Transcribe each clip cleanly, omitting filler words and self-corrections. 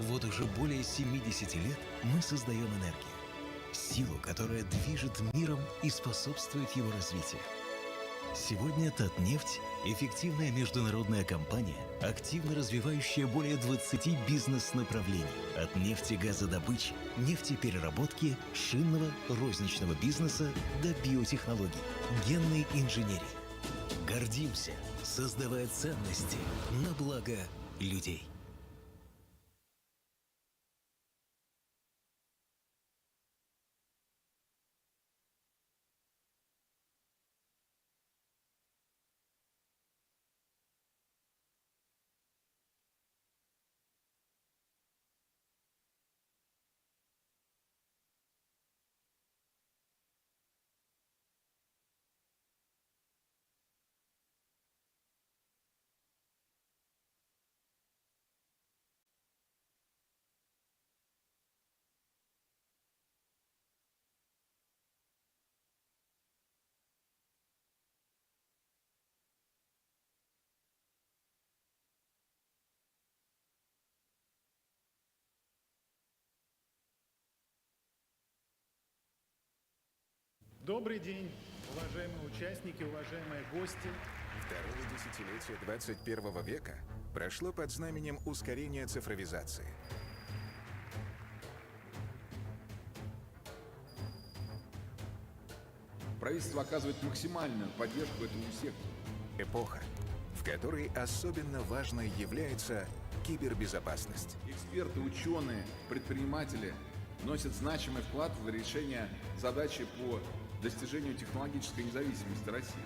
Вот уже более 70 лет мы создаем энергию. Силу, которая движет миром и способствует его развитию. Сегодня Татнефть – эффективная международная компания, активно развивающая более 20 бизнес-направлений. От нефтегазодобычи, нефтепереработки, шинного, розничного бизнеса до биотехнологий, генной инженерии. Гордимся, создавая ценности на благо людей. Добрый день, уважаемые участники, уважаемые гости. Второе десятилетие 21 века прошло под знаменем ускорения цифровизации. Правительство оказывает максимальную поддержку этому сектору. Эпоха, в которой особенно важной является кибербезопасность. Эксперты, ученые, предприниматели вносят значимый вклад в решение задачи по достижению технологической независимости России.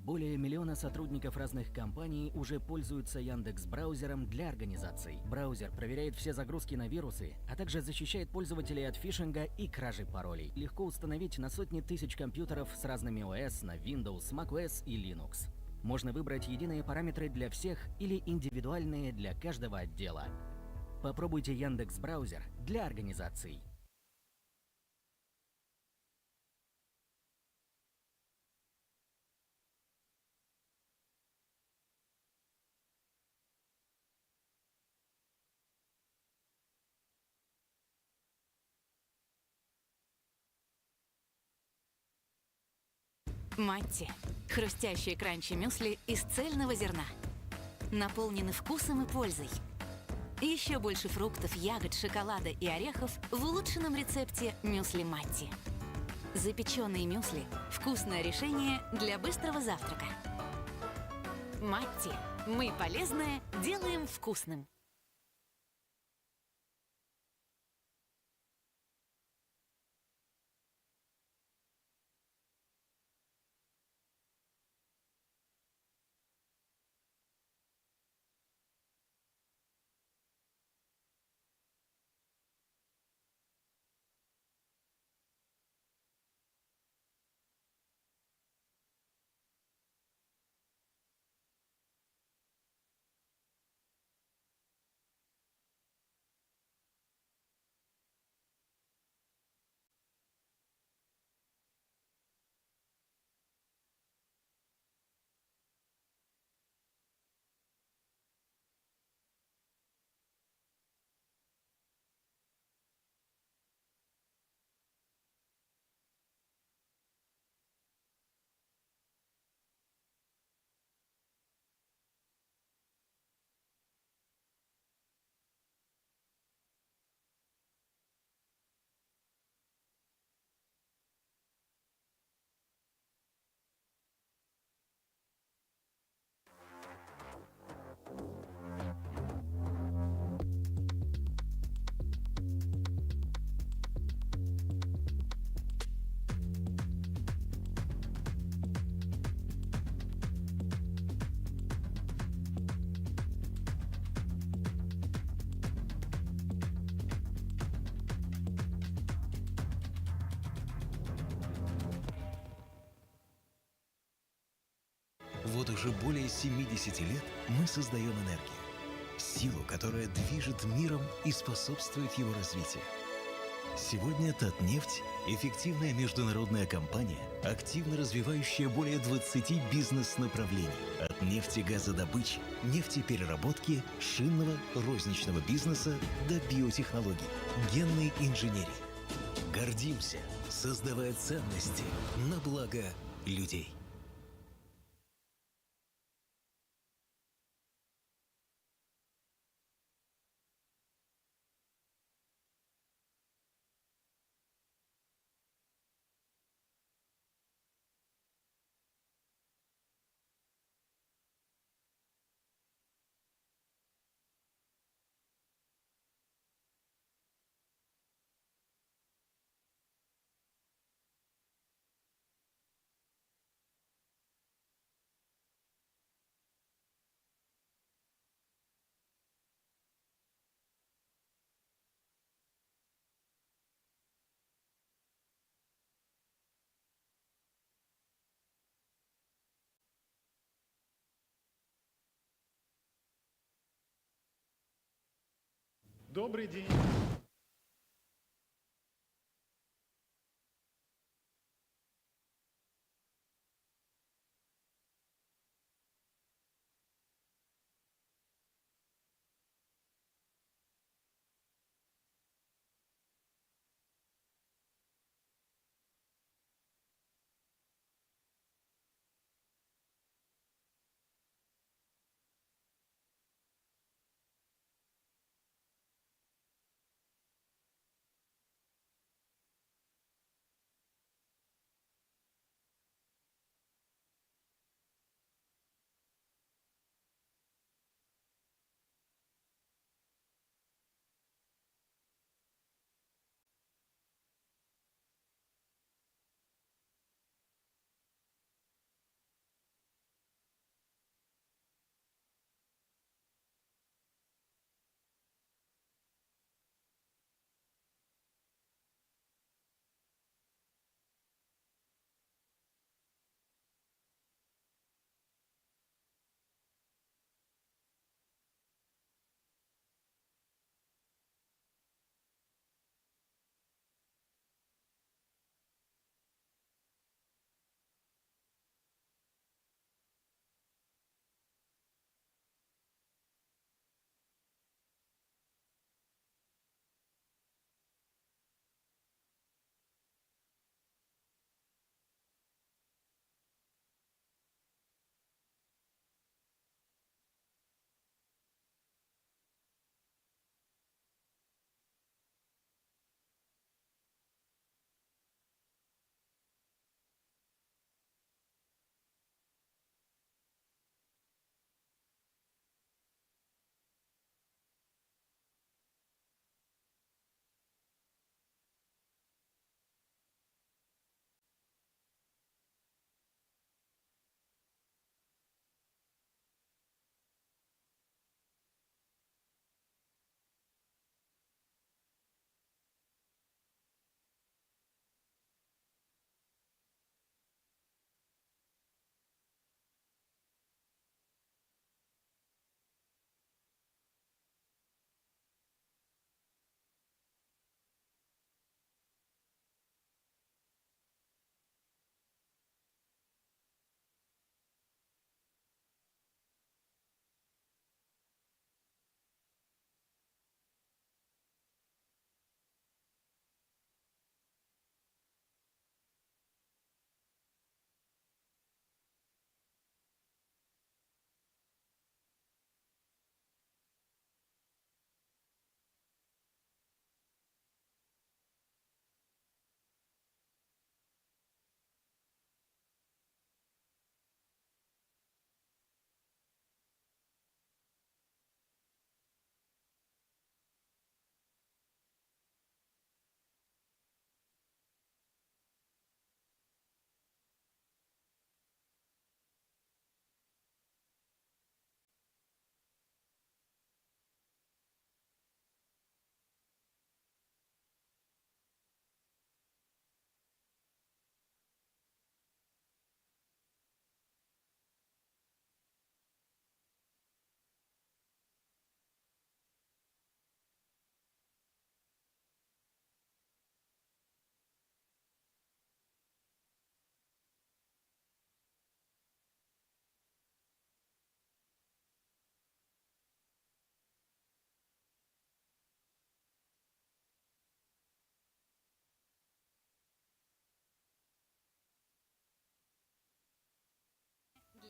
Более миллиона сотрудников разных компаний уже пользуются Яндекс.Браузером для организаций. Браузер проверяет все загрузки на вирусы, а также защищает пользователей от фишинга и кражи паролей. Легко установить на сотни тысяч компьютеров с разными ОС на Windows, macOS и Linux. Можно выбрать единые параметры для всех или индивидуальные для каждого отдела. Попробуйте Яндекс.Браузер для организаций. Матти. Хрустящие кранчи-мюсли из цельного зерна. Наполнены вкусом и пользой. Еще больше фруктов, ягод, шоколада и орехов в улучшенном рецепте мюсли Матти. Запеченные мюсли – вкусное решение для быстрого завтрака. Матти. Мы полезное делаем вкусным. Вот уже более 70 лет мы создаем энергию. Силу, которая движет миром и способствует его развитию. Сегодня Татнефть – эффективная международная компания, активно развивающая более 20 бизнес-направлений. От нефтегазодобычи, нефтепереработки, шинного, розничного бизнеса до биотехнологий, генной инженерии. Гордимся, создавая ценности на благо людей. Добрый день.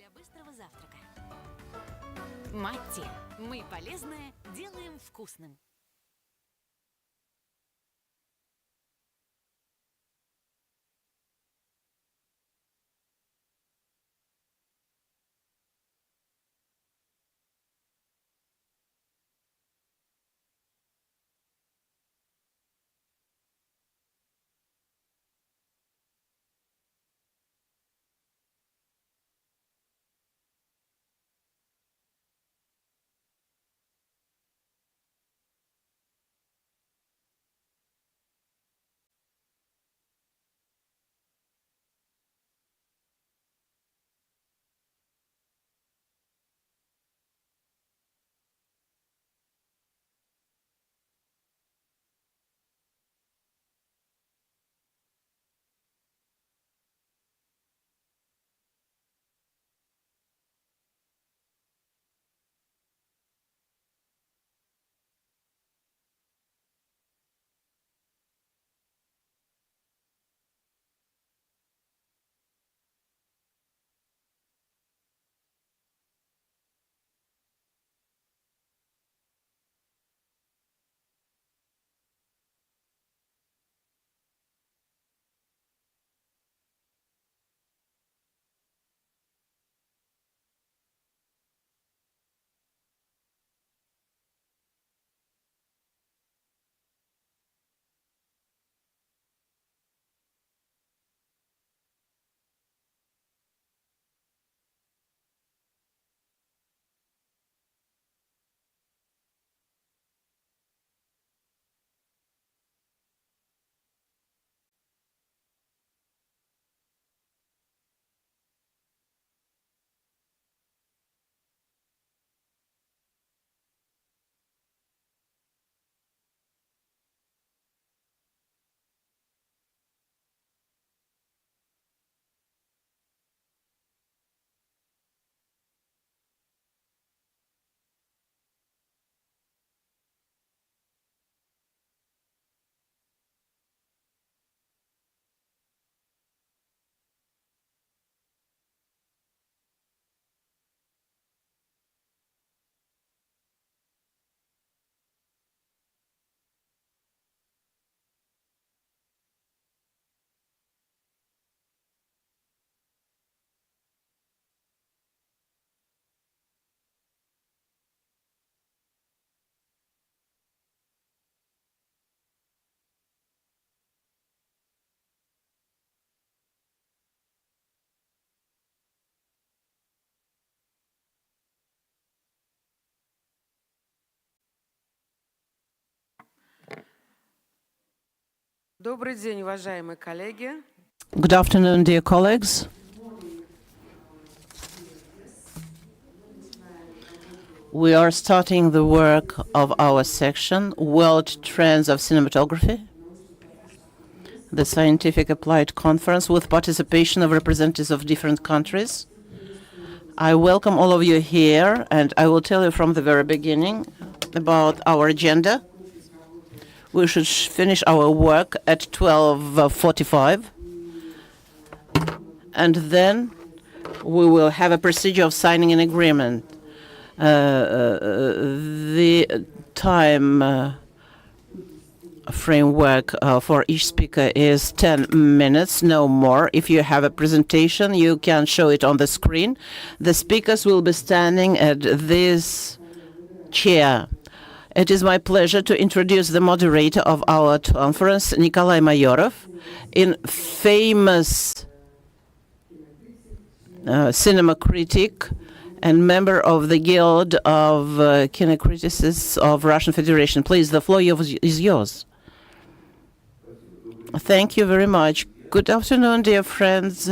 для быстрого завтрака. Матти. Мы полезное делаем вкусным. Добрый день, уважаемые коллеги. Good afternoon, dear colleagues. We are starting the work of our section, World Trends of Cinematography, the scientific applied conference with participation of representatives of different countries. I welcome all of you here, and I will tell you from the very beginning about our agenda. We should finish our work at 12:45, and then we will have a procedure of signing an agreement. The time framework for each speaker is 10 minutes, no more. If you have a presentation, you can show it on the screen. The speakers will be standing at this chair. It is my pleasure to introduce the moderator of our conference, Nikolai Mayorov, in famous cinema critic and member of the Guild of Kinecriticists of Russian Federation. Please, the floor is yours. Thank you very much. Good afternoon, dear friends.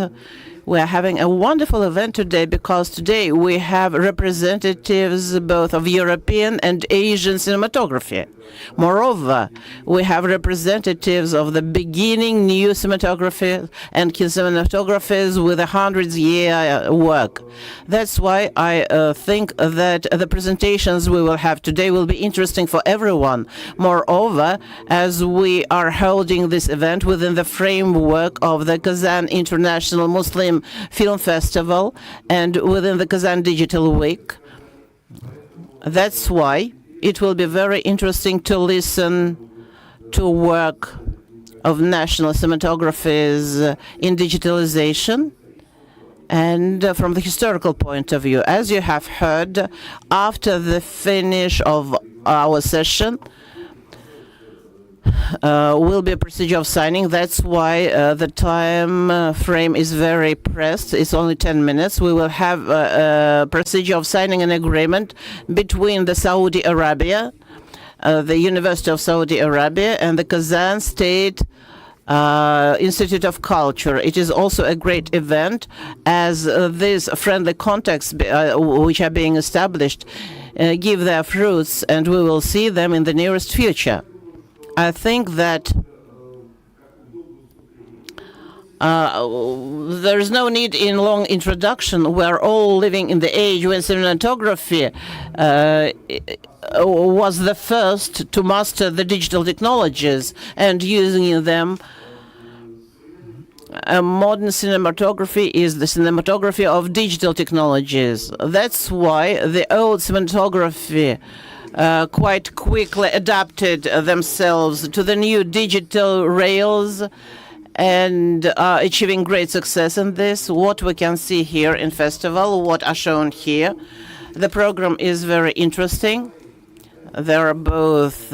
We are having a wonderful event today because today we have representatives both of European and Asian cinematography. Moreover, we have representatives of the beginning new cinematography and cinematographers with 100-year work. That's why I think that the presentations we will have today will be interesting for everyone. Moreover, as we are holding this event within the framework of the Kazan International Muslim Kazan Film Festival and within the Kazan Digital Week. That's why it will be very interesting to listen to work of national cinematographies in digitalization and from the historical point of view. As you have heard, after the finish of our session, will be a procedure of signing. That's why the time frame is very pressed. It's only 10 minutes. We will have a procedure of signing an agreement between the Saudi Arabia, the University of Saudi Arabia, and the Kazan State Institute of Culture. It is also a great event, as these friendly contacts which are being established give their fruits, and we will see them in the nearest future. I think that there is no need in long introduction. We're all living in the age when cinematography was the first to master the digital technologies and using them. Modern cinematography is the cinematography of digital technologies. That's why the old cinematography quite quickly adapted themselves to the new digital rails and achieving great success in this. What we can see here in festival, what are shown here. The program is very interesting. There are both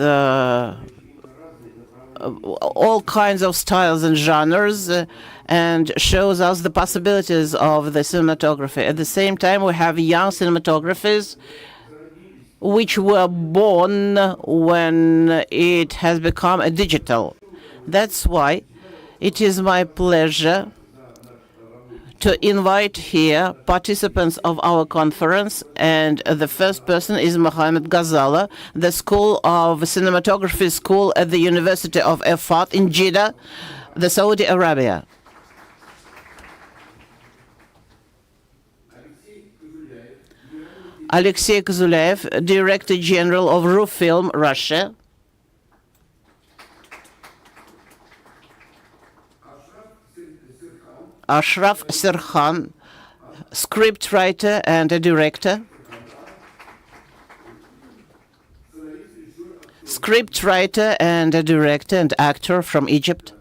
all kinds of styles and genres and shows us the possibilities of the cinematography. At the same time, we have young cinematographers which were born when it has become a digital. That's why it is my pleasure to invite here participants of our conference, and the first person is Mohamed Ghazala, the School of Cinematography School at the University of Efat in Jeddah, the Saudi Arabia. Alexei Kozulev, Director General of RUFilm, Russia. Ashraf Serhan, scriptwriter and a director. Scriptwriter and a director and actor from Egypt.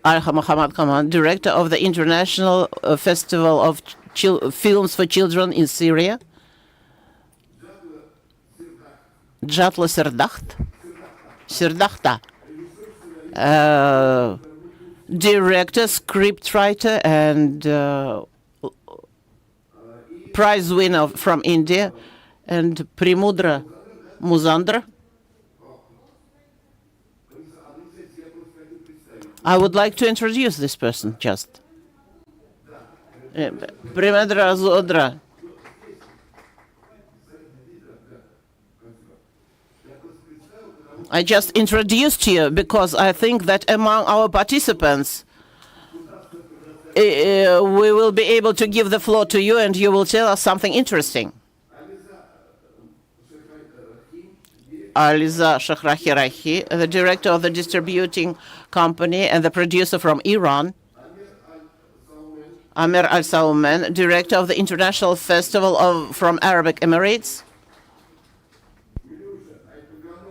Muhammad Kaman, director of the International Festival of Films for Children in Syria. Jatla Sirdakhta, director, scriptwriter, and prize winner from India, and Primudra Muzandra. I would like to introduce this person just. Primudra Zodra. I just introduced you because I think that among our participants, we will be able to give the floor to you and you will tell us something interesting. Aliza Shahrahirahi, the director of the distributing company and the producer from Iran. Amir Al-Sauman, director of the International Festival from Arabic Emirates.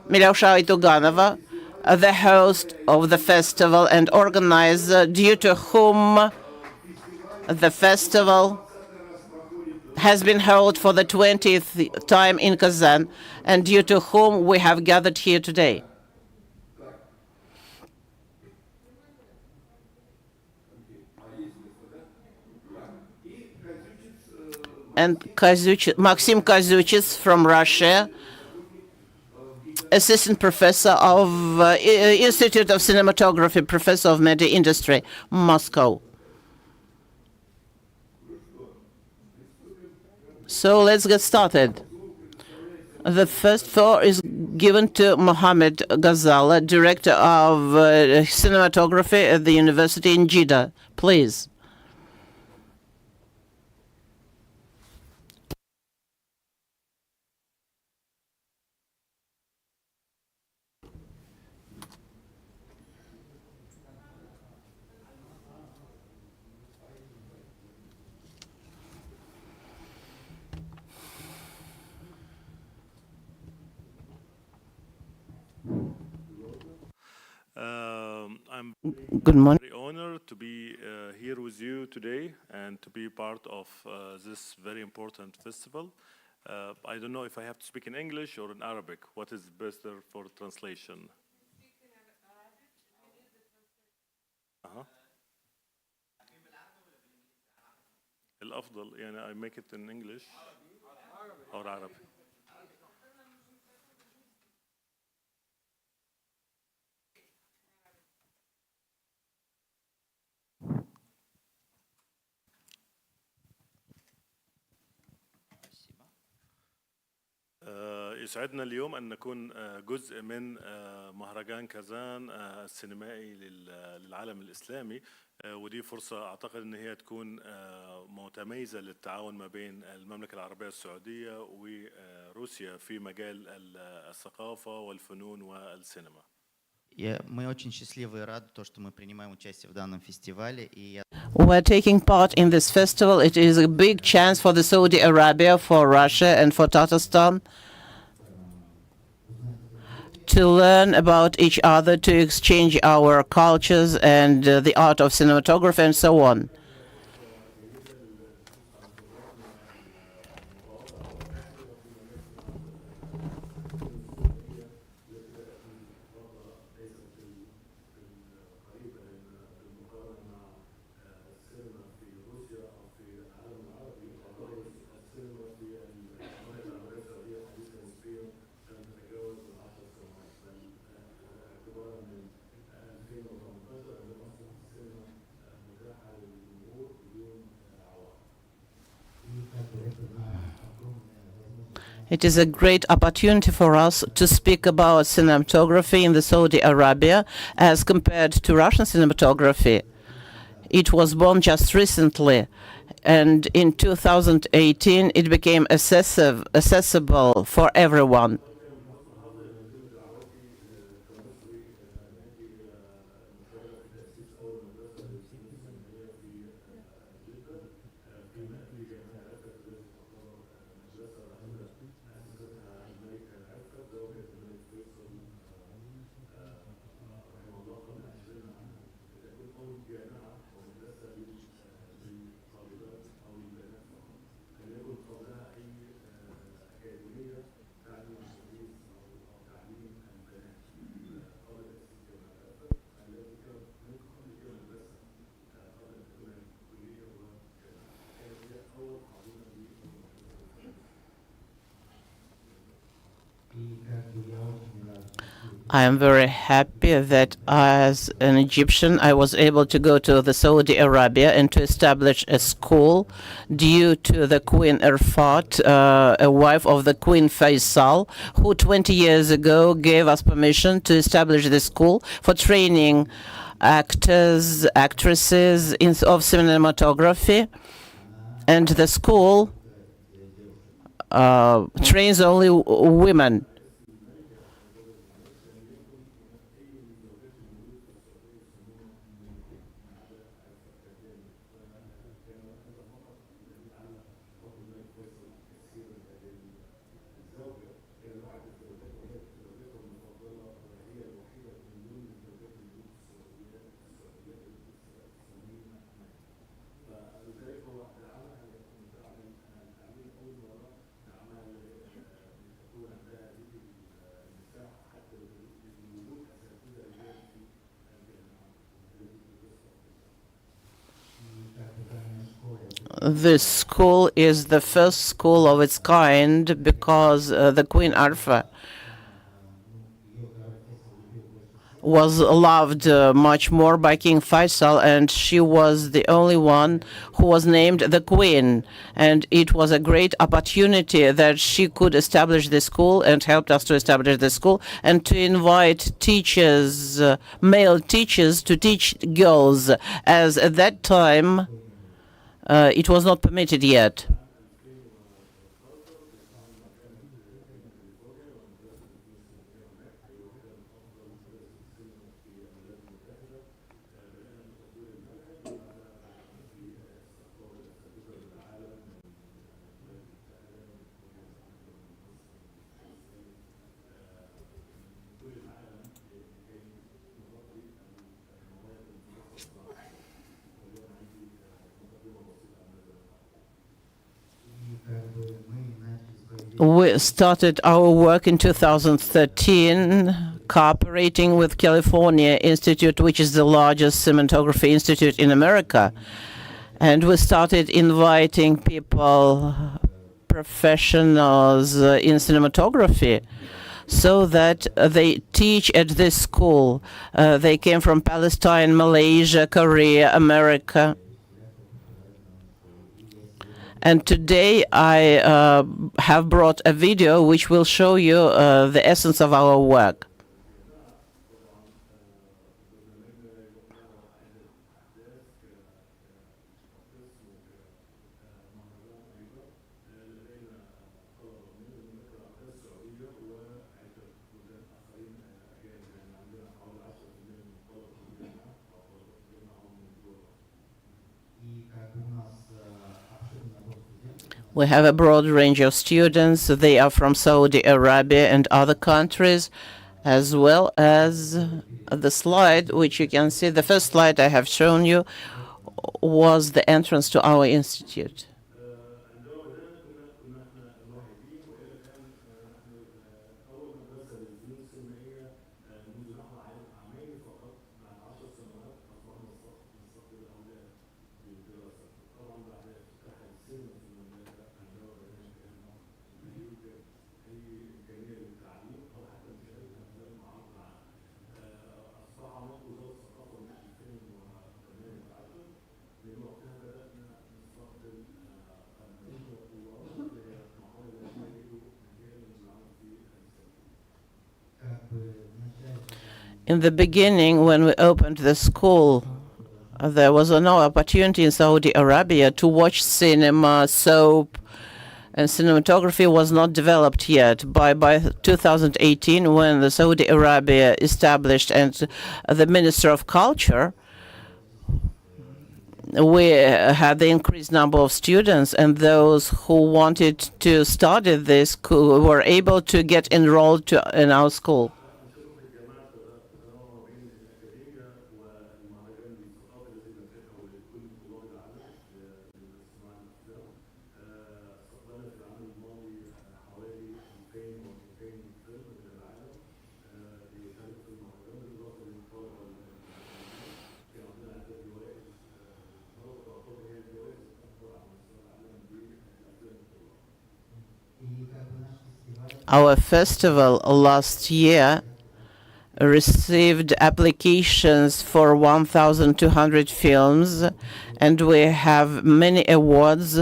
Milausha Ituganova, the host of the festival and organizer, due to whom the festival has been held for the 20th time in Kazan, and due to whom we have gathered here today. And Maxim Kazuchis from Russia, assistant professor of Institute of Cinematography, professor of media industry, Moscow. So let's get started. The first floor is given to Mohamed Ghazala, director of cinematography at the university in Jeddah. Please. I'm Good morning. very honored to be here with you today and to be part of this very important festival. I don't know if I have to speak in English or in Arabic. What is better for translation? Uh-huh. الأفضل يعني I make it in English or Arabic. يسعدنا اليوم أن نكون جزء من مهرجان كازان السينمائي للعالم الإسلامي ودي فرصة أعتقد أن هي تكون متميزة للتعاون ما بين المملكة العربية السعودية وروسيا في مجال الثقافة والفنون والسينما. Мы очень счастливы и рады, что мы принимаем участие в данном фестивале. И We're taking part in this festival. It is a big chance for the Saudi Arabia, for Russia, and for Tatarstan to learn about each other, to exchange our cultures and the art of cinematography and so on. It is a great opportunity for us to speak about cinematography in the Saudi Arabia as compared to Russian cinematography. It was born just recently, and in 2018 it became accessible for everyone. I am very happy that as an Egyptian I was able to go to the Saudi Arabia and to establish a school due to the Queen Erfat, a wife of the Queen Faisal, who 20 years ago gave us permission to establish the school for training actors, actresses of cinematography. And the school trains only women. This school is the first school of its kind because the Queen Arfa was loved much more by King Faisal, and she was the only one who was named the Queen. And it was a great opportunity that she could establish the school and helped us to establish the school and to invite teachers, male teachers, to teach girls, as at that time it was not permitted yet. We started our work in 2013, cooperating with California Institute, which is the largest cinematography institute in America. And we started inviting people, professionals in cinematography, so that they teach at this school. They came from Palestine, Malaysia, Korea, America. And today I have brought a video which will show you the essence of our work. We have a broad range of students. They are from Saudi Arabia and other countries, as well as the slide, which you can see. The first slide I have shown you was the entrance to our institute. In the beginning, when we opened the school, there was no opportunity in Saudi Arabia to watch cinema, soap, and cinematography was not developed yet. By 2018, when the Saudi Arabia established and the Minister of Culture, we had the increased number of students, and those who wanted to study this were able to get enrolled in our school. Our festival last year received applications for 1,200 films, and we have many awards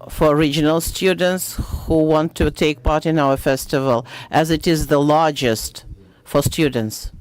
for regional students who want to take part in our festival, as it is the largest for students.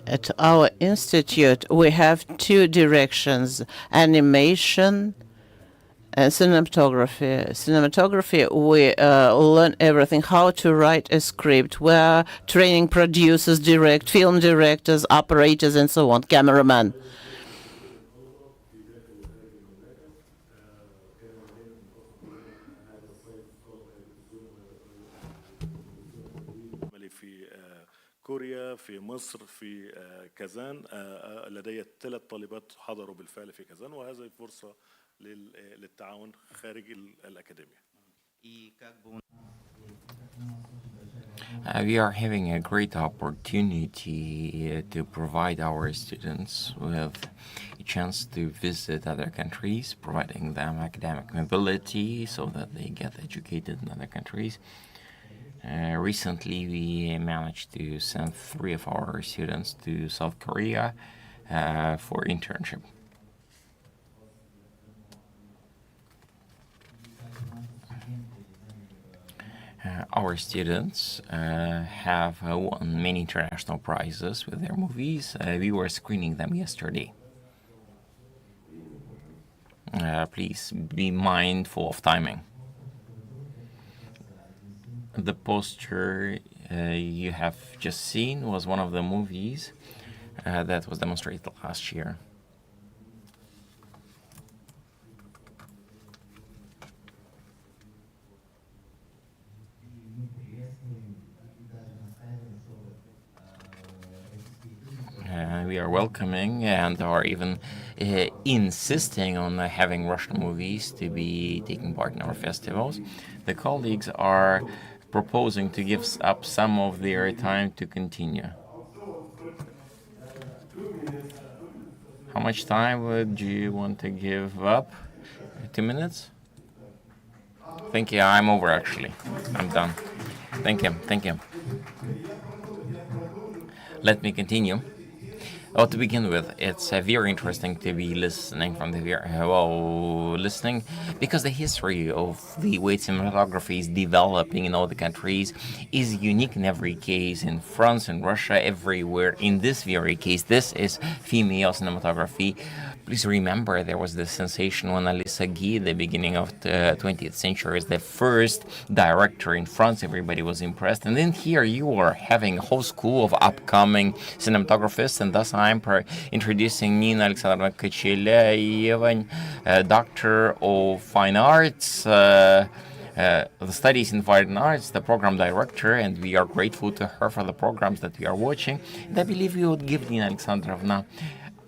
At our institute, we have two directions: animation and cinematography. Cinematography, we learn everything, how to write a script. We're training producers, film directors, operators, and so on, cameraman. كوريا، في مصر، في كازان. لدي 3 طالبات حضروا بالفعل في كازان، وهذه فرصة للتعاون خارج الأكاديمية. We are having a great opportunity to provide our students with a chance to visit other countries, providing them academic mobility so that they get educated in other countries. Recently, we managed to send 3 of our students to South Korea for internship. Our students have won many international prizes with their movies. We were screening them yesterday. Please be mindful of timing. The poster you have just seen was one of the movies that was demonstrated last year. We are welcoming and are even insisting on having Russian movies to be taking part in our festivals. The colleagues are proposing to give up some of their time to continue. How much time would you want to give up? 2 minutes? Thank you. I'm over actually. I'm done. Thank you. Thank you. Let me continue. Well, to begin with, it's very interesting to be listening from the listening because the history of the way cinematography is developing in all the countries is unique in every case. In France, in Russia, everywhere. In this very case, this is female cinematography. Please remember there was this sensation when Alisa Guy, the beginning of the 20th century, is the first director in France. Everybody was impressed. And then here you are having a whole school of upcoming cinematographers, and thus I'm introducing Nina Alexandrovna Kochelyeva, Doctor of Fine Arts, the studies in fine arts, the program director, and we are grateful to her for the programs that we are watching. And I believe we would give Nina Alexandrovna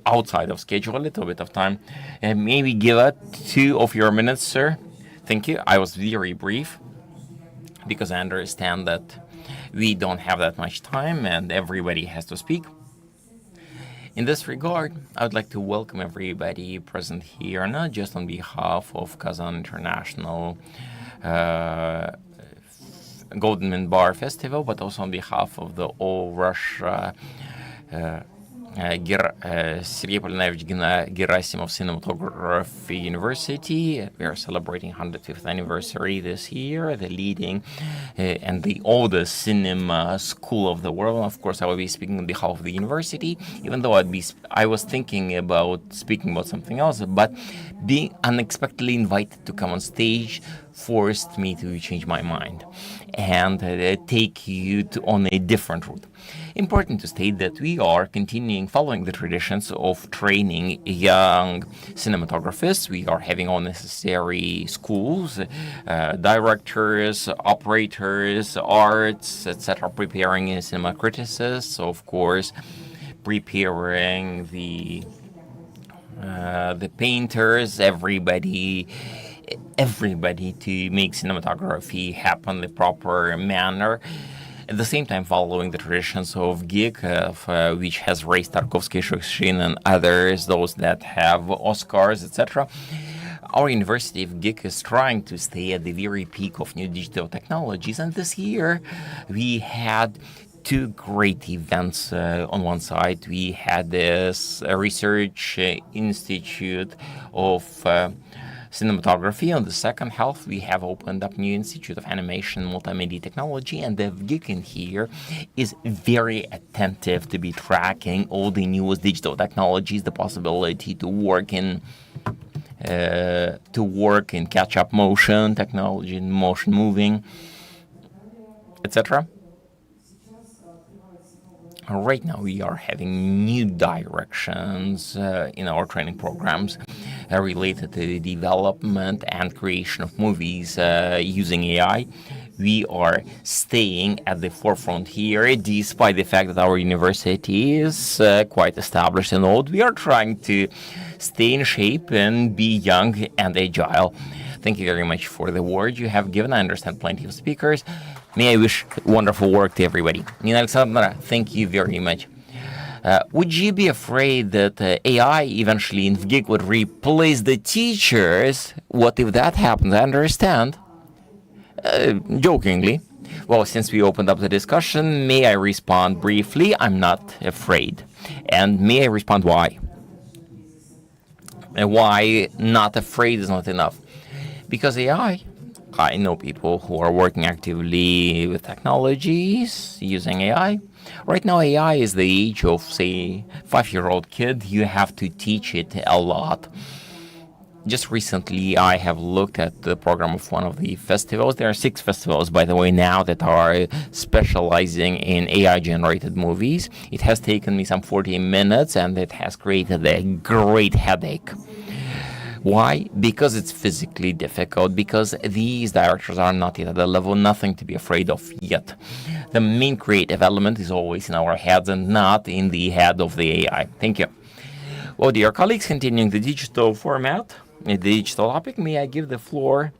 outside of schedule a little bit of time, and maybe give us 2 of your minutes, sir. Thank you. I was very brief because I understand that we don't have that much time and everybody has to speak. In this regard, I would like to welcome everybody present here, not just on behalf of Kazan International Golden Bar Festival, but also on behalf of the All Russia Sergei Polinovich Gerasimov Cinematography University. We are celebrating 105th anniversary this year, the leading and the oldest cinema school of the world. Of course, I will be speaking on behalf of the university, even though I was thinking about speaking about something else, but being unexpectedly invited to come on stage forced me to change my mind and take you on a different route. Important to state that we are continuing following the traditions of training young cinematographers. We are having all necessary schools, directors, operators, arts, etc., preparing cinema criticists, of course, preparing the painters, everybody to make cinematography happen the proper manner. At the same time, following the traditions of GIG, which has raised Tarkovsky, Shukshin, and others, those that have Oscars, etc. Our University of GIG is trying to stay at the very peak of new digital technologies, and this year we had 2 great events. On one side, we had this research institute of cinematography. On the second half, we have opened up new Institute of Animation and Multimedia Technology, and the GIG here is very attentive to be tracking all the newest digital technologies, the possibility to work in catch-up motion technology, motion moving, etc. Right now, we are having new directions in our training programs related to the development and creation of movies using AI. We are staying at the forefront here, despite the fact that our university is quite established and old. We are trying to stay in shape and be young and agile. Thank you very much for the word you have given. I understand plenty of speakers. May I wish wonderful work to everybody. Nina Alexandrovna, thank you very much. Would you be afraid that AI eventually in VGIG would replace the teachers? What if that happens? I understand. Jokingly. Well, since we opened up the discussion, may I respond briefly? I'm not afraid. And may I respond why? And why not afraid is not enough? Because AI I know people who are working actively with technologies using AI. Right now, AI is the age of, say, 5-year-old kid. You have to teach it a lot. Just recently, I have looked at the program of one of the festivals. There are 6 festivals, by the way, now that are specializing in AI-generated movies. It has taken me some 40 minutes, and it has created a great headache. Why? Because it's physically difficult, because these directors are not yet at the level, nothing to be afraid of yet. The main creative element is always in our heads and not in the head of the AI. Thank you. Well, dear colleagues, continuing the digital format, the digital topic, may I give the floor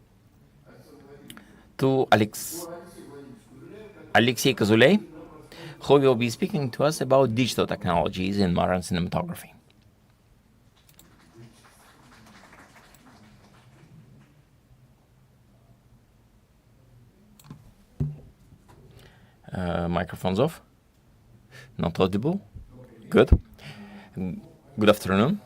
to Alexei Kozuley, who will be speaking to us about digital technologies in modern cinematography. Microphone's off. Not audible. Good. Good afternoon.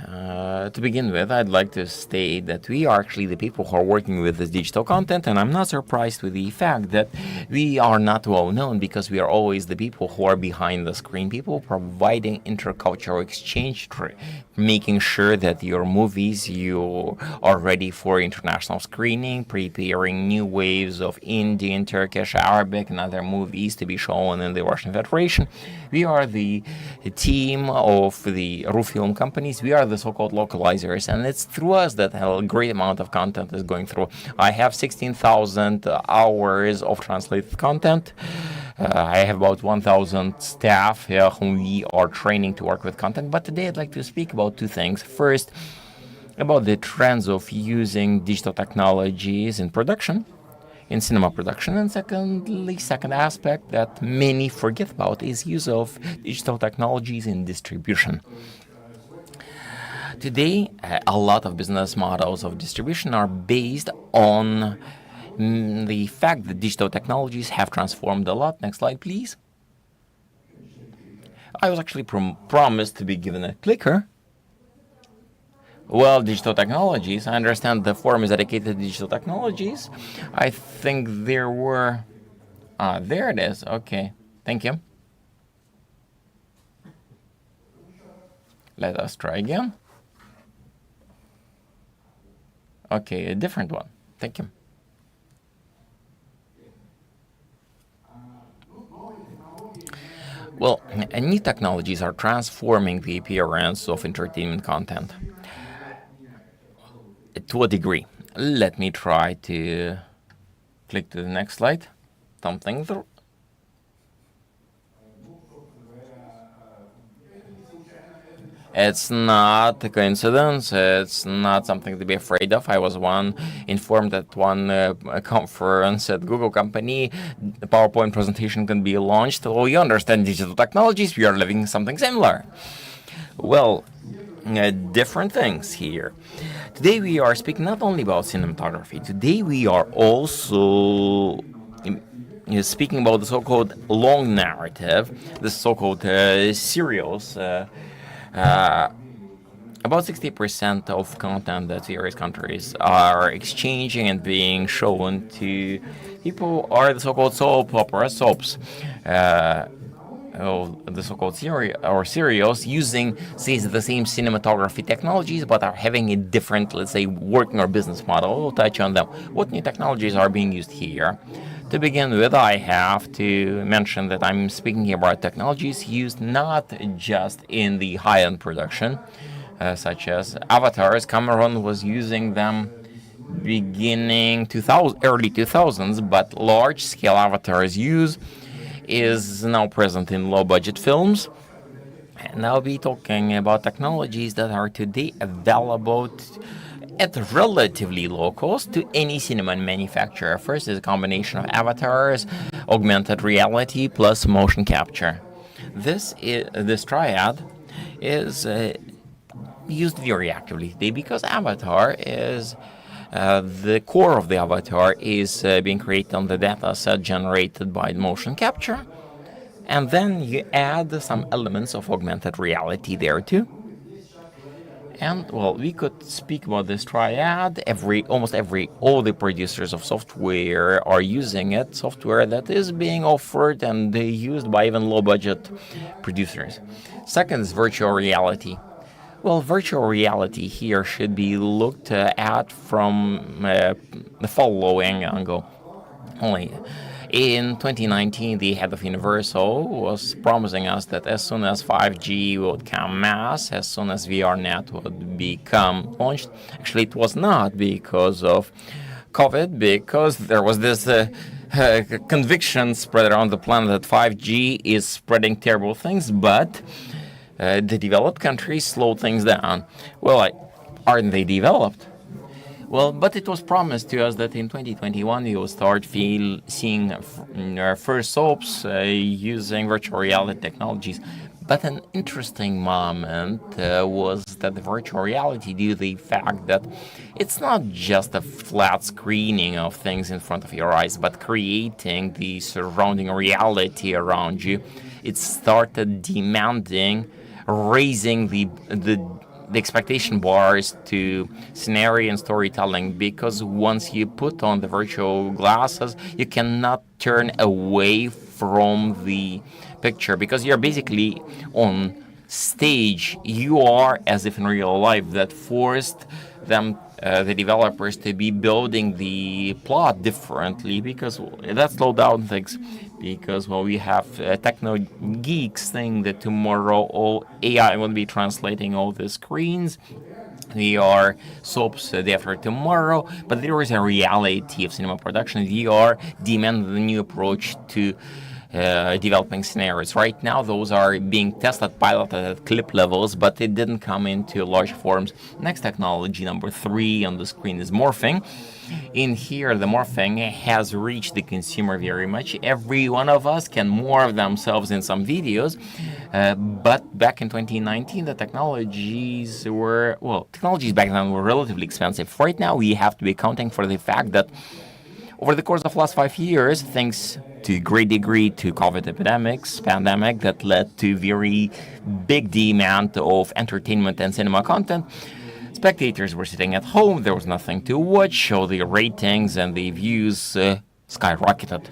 To begin with, I'd like to state that we are actually the people who are working with this digital content, and I'm not surprised with the fact that we are not well known, because we are always the people who are behind the screen, people providing intercultural exchange, making sure that your movies you are ready for international screening, preparing new waves of Indian, Turkish, Arabic, and other movies to be shown in the Russian Federation. We are the team of the RU film companies. We are the so-called localizers, and it's through us that a great amount of content is going through. I have 16,000 hours of translated content. I have about 1,000 staff whom we are training to work with content. But today I'd like to speak about 2 things. First, about the trends of using digital technologies in production, in cinema production, and second aspect that many forget about is use of digital technologies in distribution. Today, a lot of business models of distribution are based on the fact that digital technologies have transformed a lot. Next slide, please. I was actually promised to be given a clicker. Well, digital technologies, I understand the forum is dedicated to digital technologies. I think there were... there it is. Okay, thank you. Let us try again. Okay, a different one. Thank you. Well, new technologies are transforming the appearance of entertainment content. To a degree. Let me try to click to the next slide. Something through. It's not a coincidence. It's not something to be afraid of. I was informed at one conference at Google company, the PowerPoint presentation can be launched. Well, you understand digital technologies. We are living something similar. Well, different things here. Today we are speaking not only about cinematography. Today we are also speaking about the so-called long narrative, the so-called serials. About 60% of content that various countries are exchanging and being shown to people are the so-called soap opera, soaps. The so-called serials using, the same cinematography technologies, but are having a different, let's say, working or business model. We'll touch on them. What new technologies are being used here? To begin with, I have to mention that I'm speaking here about technologies used not just in the high-end production, such as avatars. Cameron was using them beginning early 2000s, but large-scale avatars use is now present in low-budget films. And I'll be talking about technologies that are today available at relatively low cost to any cinema manufacturer. First is a combination of avatars, augmented reality, plus motion capture. This triad is used very actively today because avatar is the core of the avatar is being created on the data set generated by motion capture, and then you add some elements of augmented reality there too. And well, we could speak about this triad. All the producers of software are using it. Software that is being offered and used by even low-budget producers. Second is virtual reality. Well, virtual reality here should be looked at from the following angle. Only in 2019, the head of Universal was promising us that as soon as 5G would come mass, as soon as VRNet would become launched, actually it was not because of COVID, because there was this conviction spread around the planet that 5G is spreading terrible things, but the developed countries slowed things down. Well, aren't they developed? Well, but it was promised to us that in 2021 we will start seeing our first soaps using virtual reality technologies. But an interesting moment was that the virtual reality, due to the fact that it's not just a flat screening of things in front of your eyes, but creating the surrounding reality around you, it started demanding raising the expectation bars to scenario and storytelling, because once you put on the virtual glasses, you cannot turn away from the picture because you're basically on stage. You are as if in real life. That forced them, the developers, to be building the plot differently, because that slowed down things. Because we have techno geeks saying that tomorrow all AI will be translating all the screens. VR soaps day after tomorrow, but there is a reality of cinema production. VR demands a new approach to developing scenarios. Right now, those are being tested, piloted at clip levels, but it didn't come into large forms. Next technology, number 3 on the screen, is morphing. In here, the morphing has reached the consumer very much. Every one of us can morph themselves in some videos, but back in 2019, the technologies back then were relatively expensive. Right now, we have to be accounting for the fact that over the course of the last 5 years, thanks to a great degree to COVID pandemic that led to very big demand of entertainment and cinema content, spectators were sitting at home, there was nothing to watch, so the ratings and the views skyrocketed.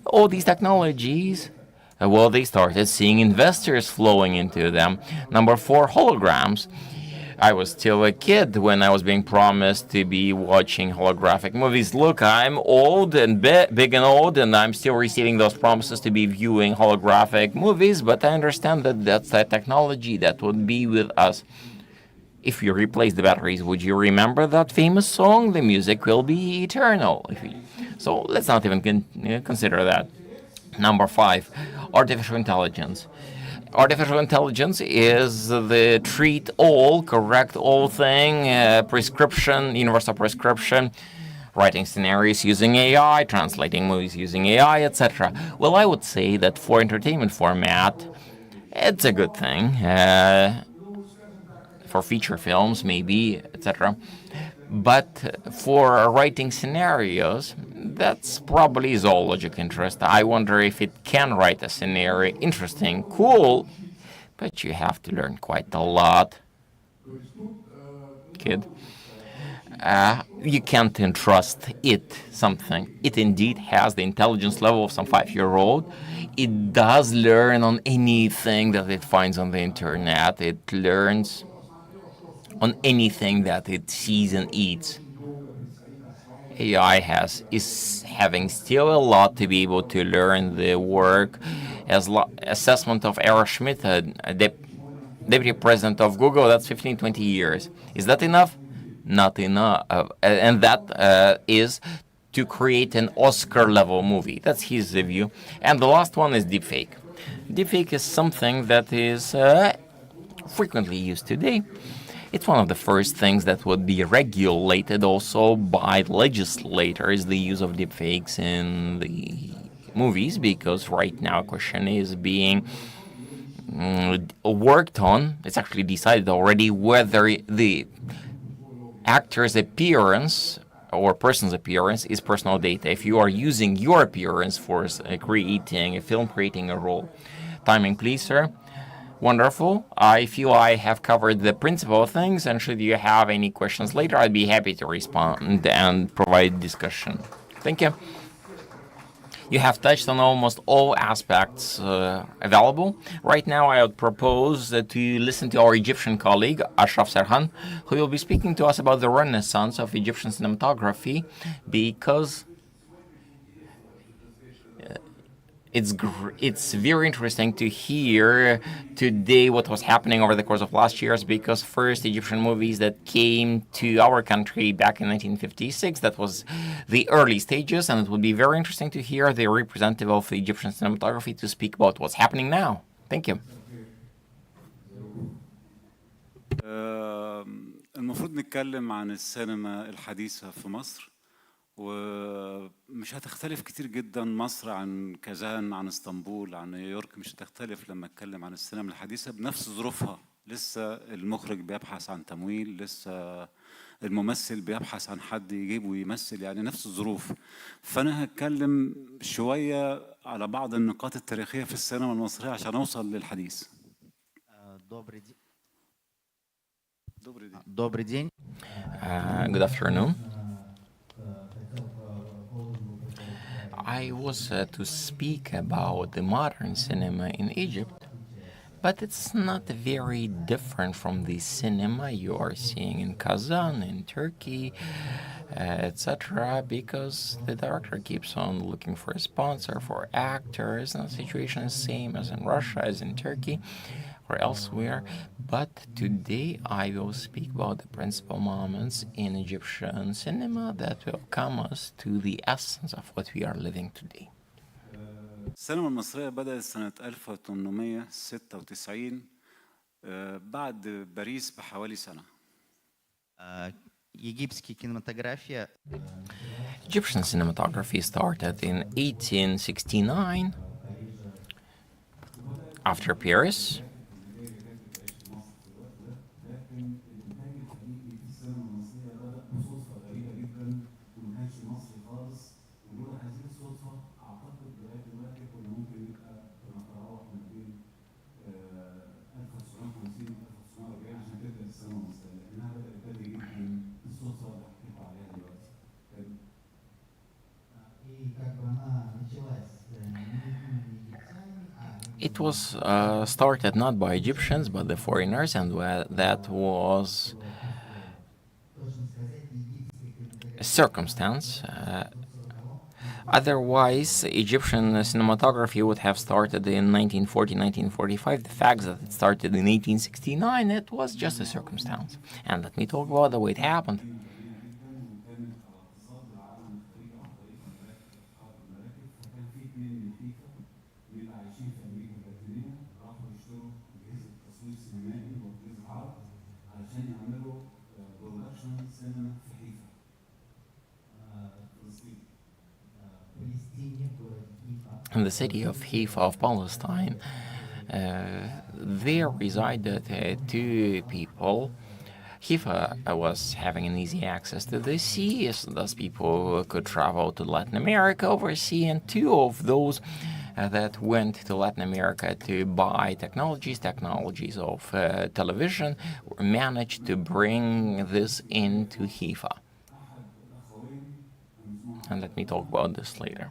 All these technologies, they started seeing investors flowing into them. Number 4, holograms. I was still a kid when I was being promised to be watching holographic movies. Look, I'm old and big and old, and I'm still receiving those promises to be viewing holographic movies, but I understand that that's the technology that would be with us. If you replace the batteries, would you remember that famous song, "The music will be eternal"? So let's not even consider that. Number 5, artificial intelligence. Artificial intelligence is the treat all, correct all thing, prescription, universal prescription, writing scenarios using AI, translating movies using AI, etc. Well, I would say that for entertainment format, it's a good thing. For feature films, maybe, etc. But for writing scenarios, that's probably zoologic interest. I wonder if it can write a scenario. Interesting, cool, but you have to learn quite a lot, kid. You can't entrust it something. It indeed has the intelligence level of some 5-year-old. It does learn on anything that it finds on the internet. It learns on anything that it sees and eats. AI is having still a lot to be able to learn the work. Assessment of Eric Schmidt, deputy president of Google, that's 15, 20 years. Is that enough? Not enough. And that is to create an Oscar-level movie. That's his view. And the last one is deepfake. Deepfake is something that is frequently used today. It's one of the first things that would be regulated also by legislators, the use of deepfakes in the movies, because right now a question is being worked on. It's actually decided already whether the actor's appearance or person's appearance is personal data. If you are using your appearance for creating a film, creating a role. Timing, please, sir. Wonderful. I feel I have covered the principal things, and should you have any questions later, I'd be happy to respond and provide discussion. Thank you. You have touched on almost all aspects available. Right now, I would propose to listen to our Egyptian colleague, Ashraf Serhan, who will be speaking to us about the renaissance of Egyptian cinematography, because it's very interesting to hear today what was happening over the course of last years, because first Egyptian movies that came to our country back in 1956, that was the early stages, and it would be very interesting to hear the representative of Egyptian cinematography to speak about what's happening now. Thank you. المفروض نتكلم عن السينما الحديثة في مصر، ومش هتختلف كتير جدا مصر عن كازان، عن اسطنبول، عن نيويورك. مش هتختلف لما اتكلم عن السينما الحديثة بنفس ظروفها. لسه المخرج بيبحث عن تمويل، لسه الممثل بيبحث عن حد يجيبه ويمثل، يعني نفس الظروف. فأنا هتكلم شوية على بعض النقاط التاريخية في السينما المصرية عشان أوصل للحديث. Добрый день. Good afternoon. I was to speak about the modern cinema in Egypt, but it's not very different from the cinema you are seeing in Kazan, in Turkey, etc., because the director keeps on looking for a sponsor for actors, and the situation is the same as in Russia, as in Turkey, or elsewhere. But today I will speak about the principal moments in Egyptian cinema that will come us to the essence of what we are living today. السينما المصرية بدأت سنة 1896 بعد باريس بحوالي سنة. Египетская кинематография. Egyptian cinematography started in 1869 after Paris. It was started not by Egyptians, but the foreigners, and that was a circumstance. Otherwise, Egyptian cinematography would have started in 1940, 1945. The fact that it started in 1869, it was just a circumstance. And let me talk about the way it happened. In the city of Haifa of Palestine, there resided two people. Haifa was having an easy access to the sea, so thus people could travel to Latin America overseas, and two of those that went to Latin America to buy technologies of television, managed to bring this into Haifa. And let me talk about this later.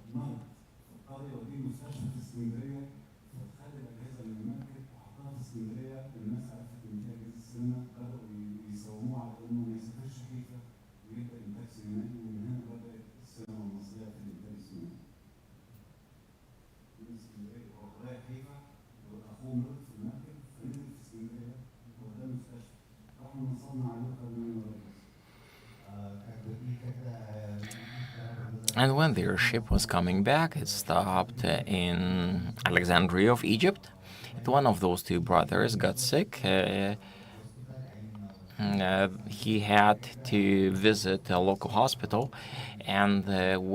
And when their ship was coming back, it stopped in Alexandria of Egypt. One of those two brothers got sick. He had to visit a local hospital, and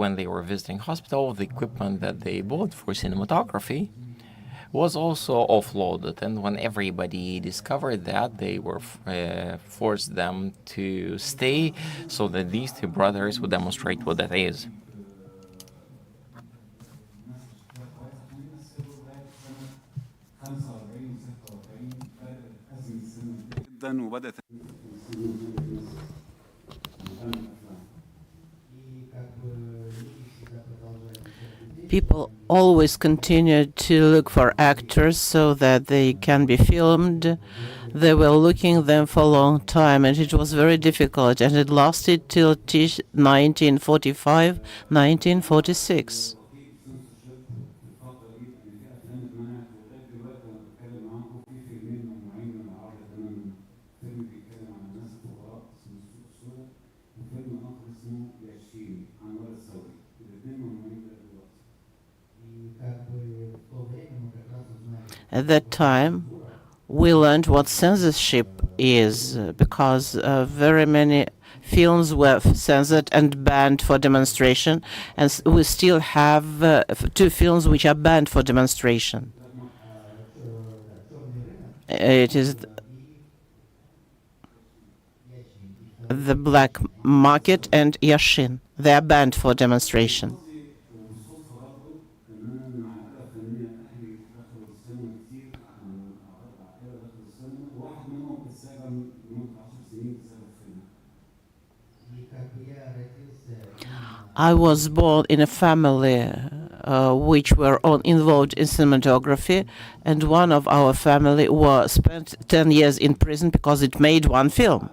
when they were visiting hospital, the equipment that they bought for cinematography was also offloaded. And when everybody discovered that, they were forced them to stay so that these two brothers would demonstrate what that is. جدا وبدأت People always continued to look for actors so that they can be filmed. They were looking them for a long time, and it was very difficult, and it lasted till 1945, 1946. At that time, we learned what censorship is because very many films were censored and banned for demonstration, and we still have 2 films which are banned for demonstration. It is the Black Market and Yashin. They are banned for demonstration. I was born in a family which were all involved in cinematography, and one of our family was spent 10 years in prison because it made one film.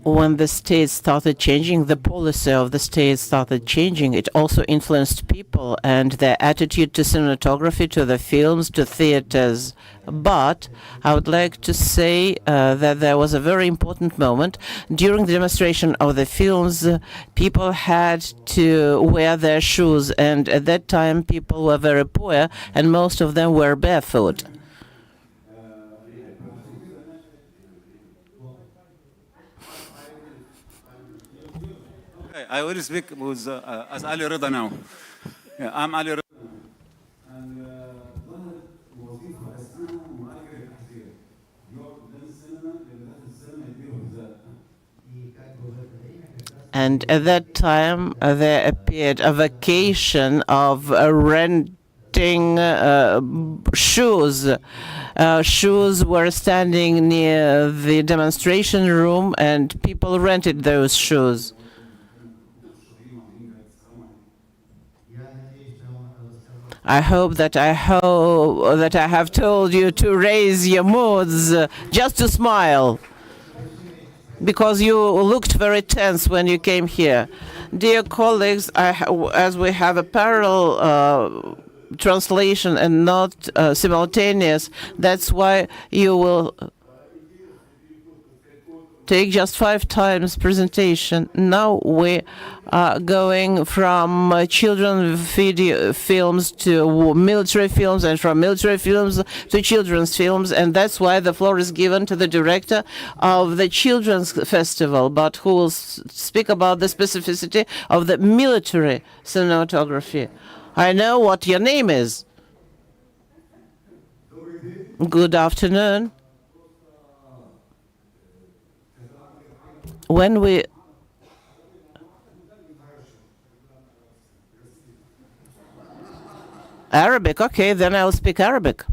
When the state started changing, the policy of the state started changing. It also influenced people and their attitude to cinematography, to the films, to theaters. But I would like to say that there was a very important moment. During the demonstration of the films, people had to wear their shoes, and at that time people were very poor, and most of them were barefoot. I will speak with as Ali Rida now. Yeah, I'm Ali Rida. And at that time, there appeared a vacation of renting shoes. Shoes were standing near the demonstration room, and people rented those shoes. I hope that I have told you to raise your moods, just to smile, because you looked very tense when you came here. Dear colleagues, as we have a parallel translation and not simultaneous, that's why you will take just 5 times presentation. Now we are going from children video films to military films, and from military films to children's films, and that's why the floor is given to the director of the children's festival, but who will speak about the specificity of the military cinematography. I know what your name is. Good afternoon. When we Arabic, okay, then I'll speak Arabic.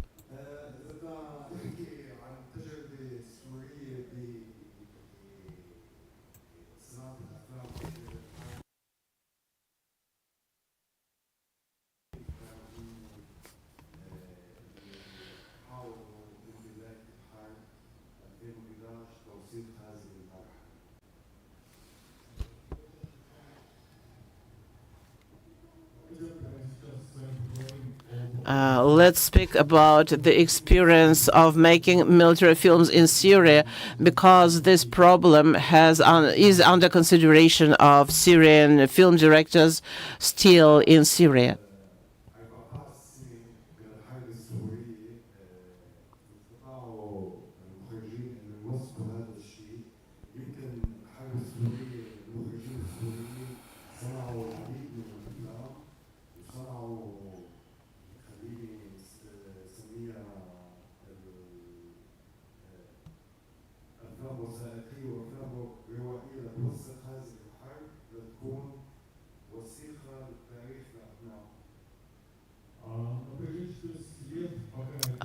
Let's speak about the experience of making military films in Syria, because this problem is under consideration of Syrian film directors still in Syria.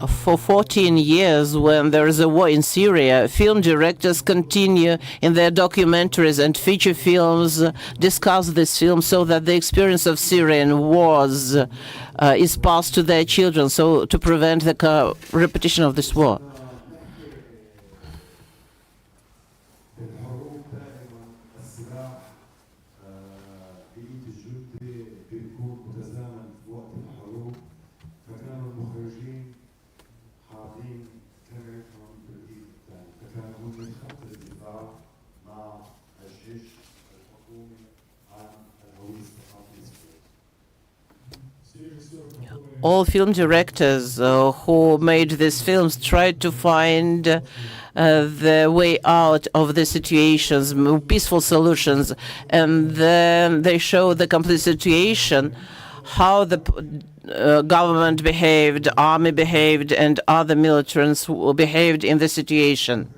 For 14 years, when there is a war in Syria, film directors continue in their documentaries and feature films discuss this film so that the experience of Syrian wars is passed to their children, so to prevent the repetition of this war. All film directors who made these films tried to find the way out of the situations, peaceful solutions, and then they show the complete situation, how the government behaved, army behaved, and other militants behaved in the situation.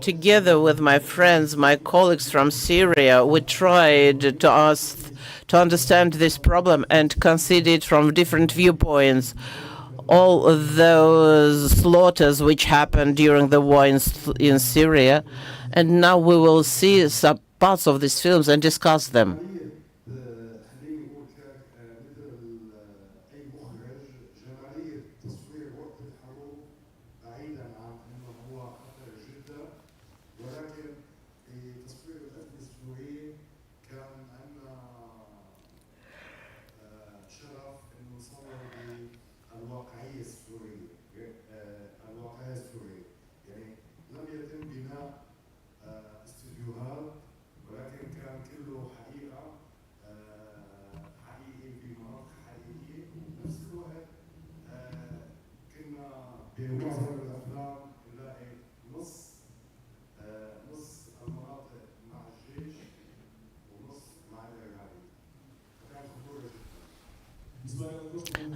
Together with my friends, my colleagues from Syria, we tried to understand this problem and consider it from different viewpoints. All those slaughters which happened during the war in Syria, and now we will see some parts of these films and discuss them.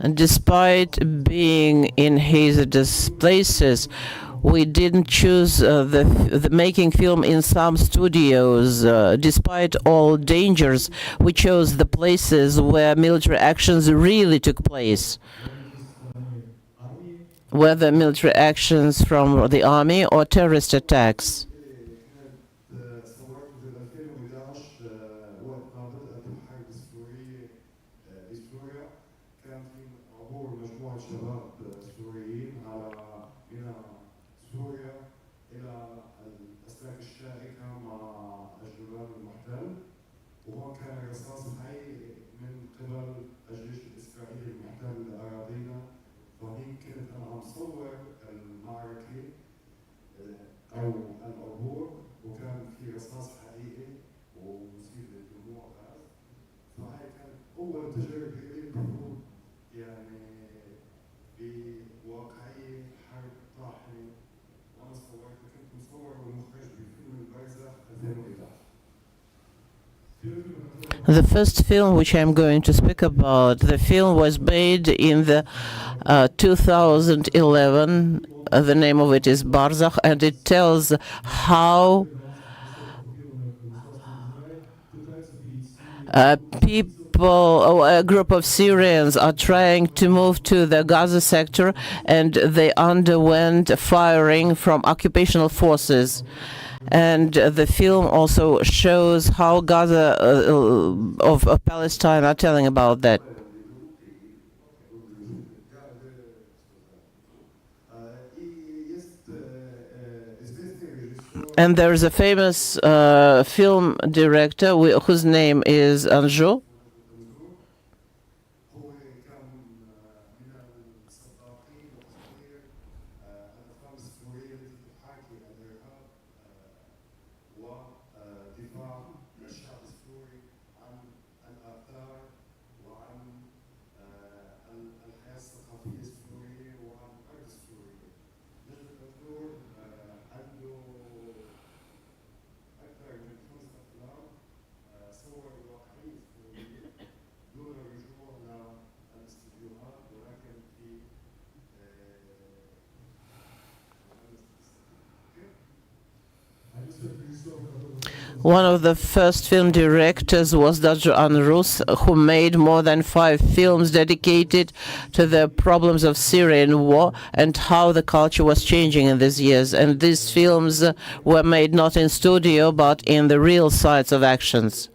And despite being in hazardous places, we didn't choose the making film in some studios. Despite all dangers, we chose the places where military actions really took place, whether military actions from the army or terrorist attacks. The first film which I'm going to speak about, the film was made in the 2011. The name of it is Barzakh, and it tells how a group of Syrians are trying to move to the Gaza sector, and they underwent firing from occupational forces. And the film also shows how Gaza of Palestine are telling about that. And there's a famous film director whose name is Anjou. One of the first film directors was Dr. Anrus, who made more than 5 films dedicated to the problems of Syrian war and how the culture was changing in these years. And these films were made not in studio, but in the real sites of actions.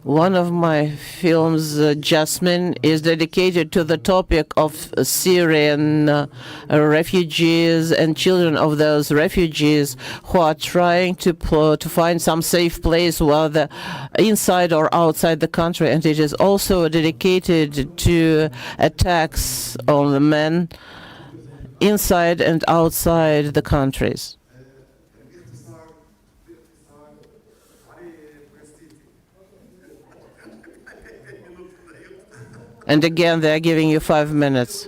One of my films, Jasmine, is dedicated to the topic of Syrian refugees and children of those refugees who are trying to find some safe place, whether inside or outside the country. And it is also dedicated to attacks on the men inside and outside the countries. And again, they're giving you 5 minutes.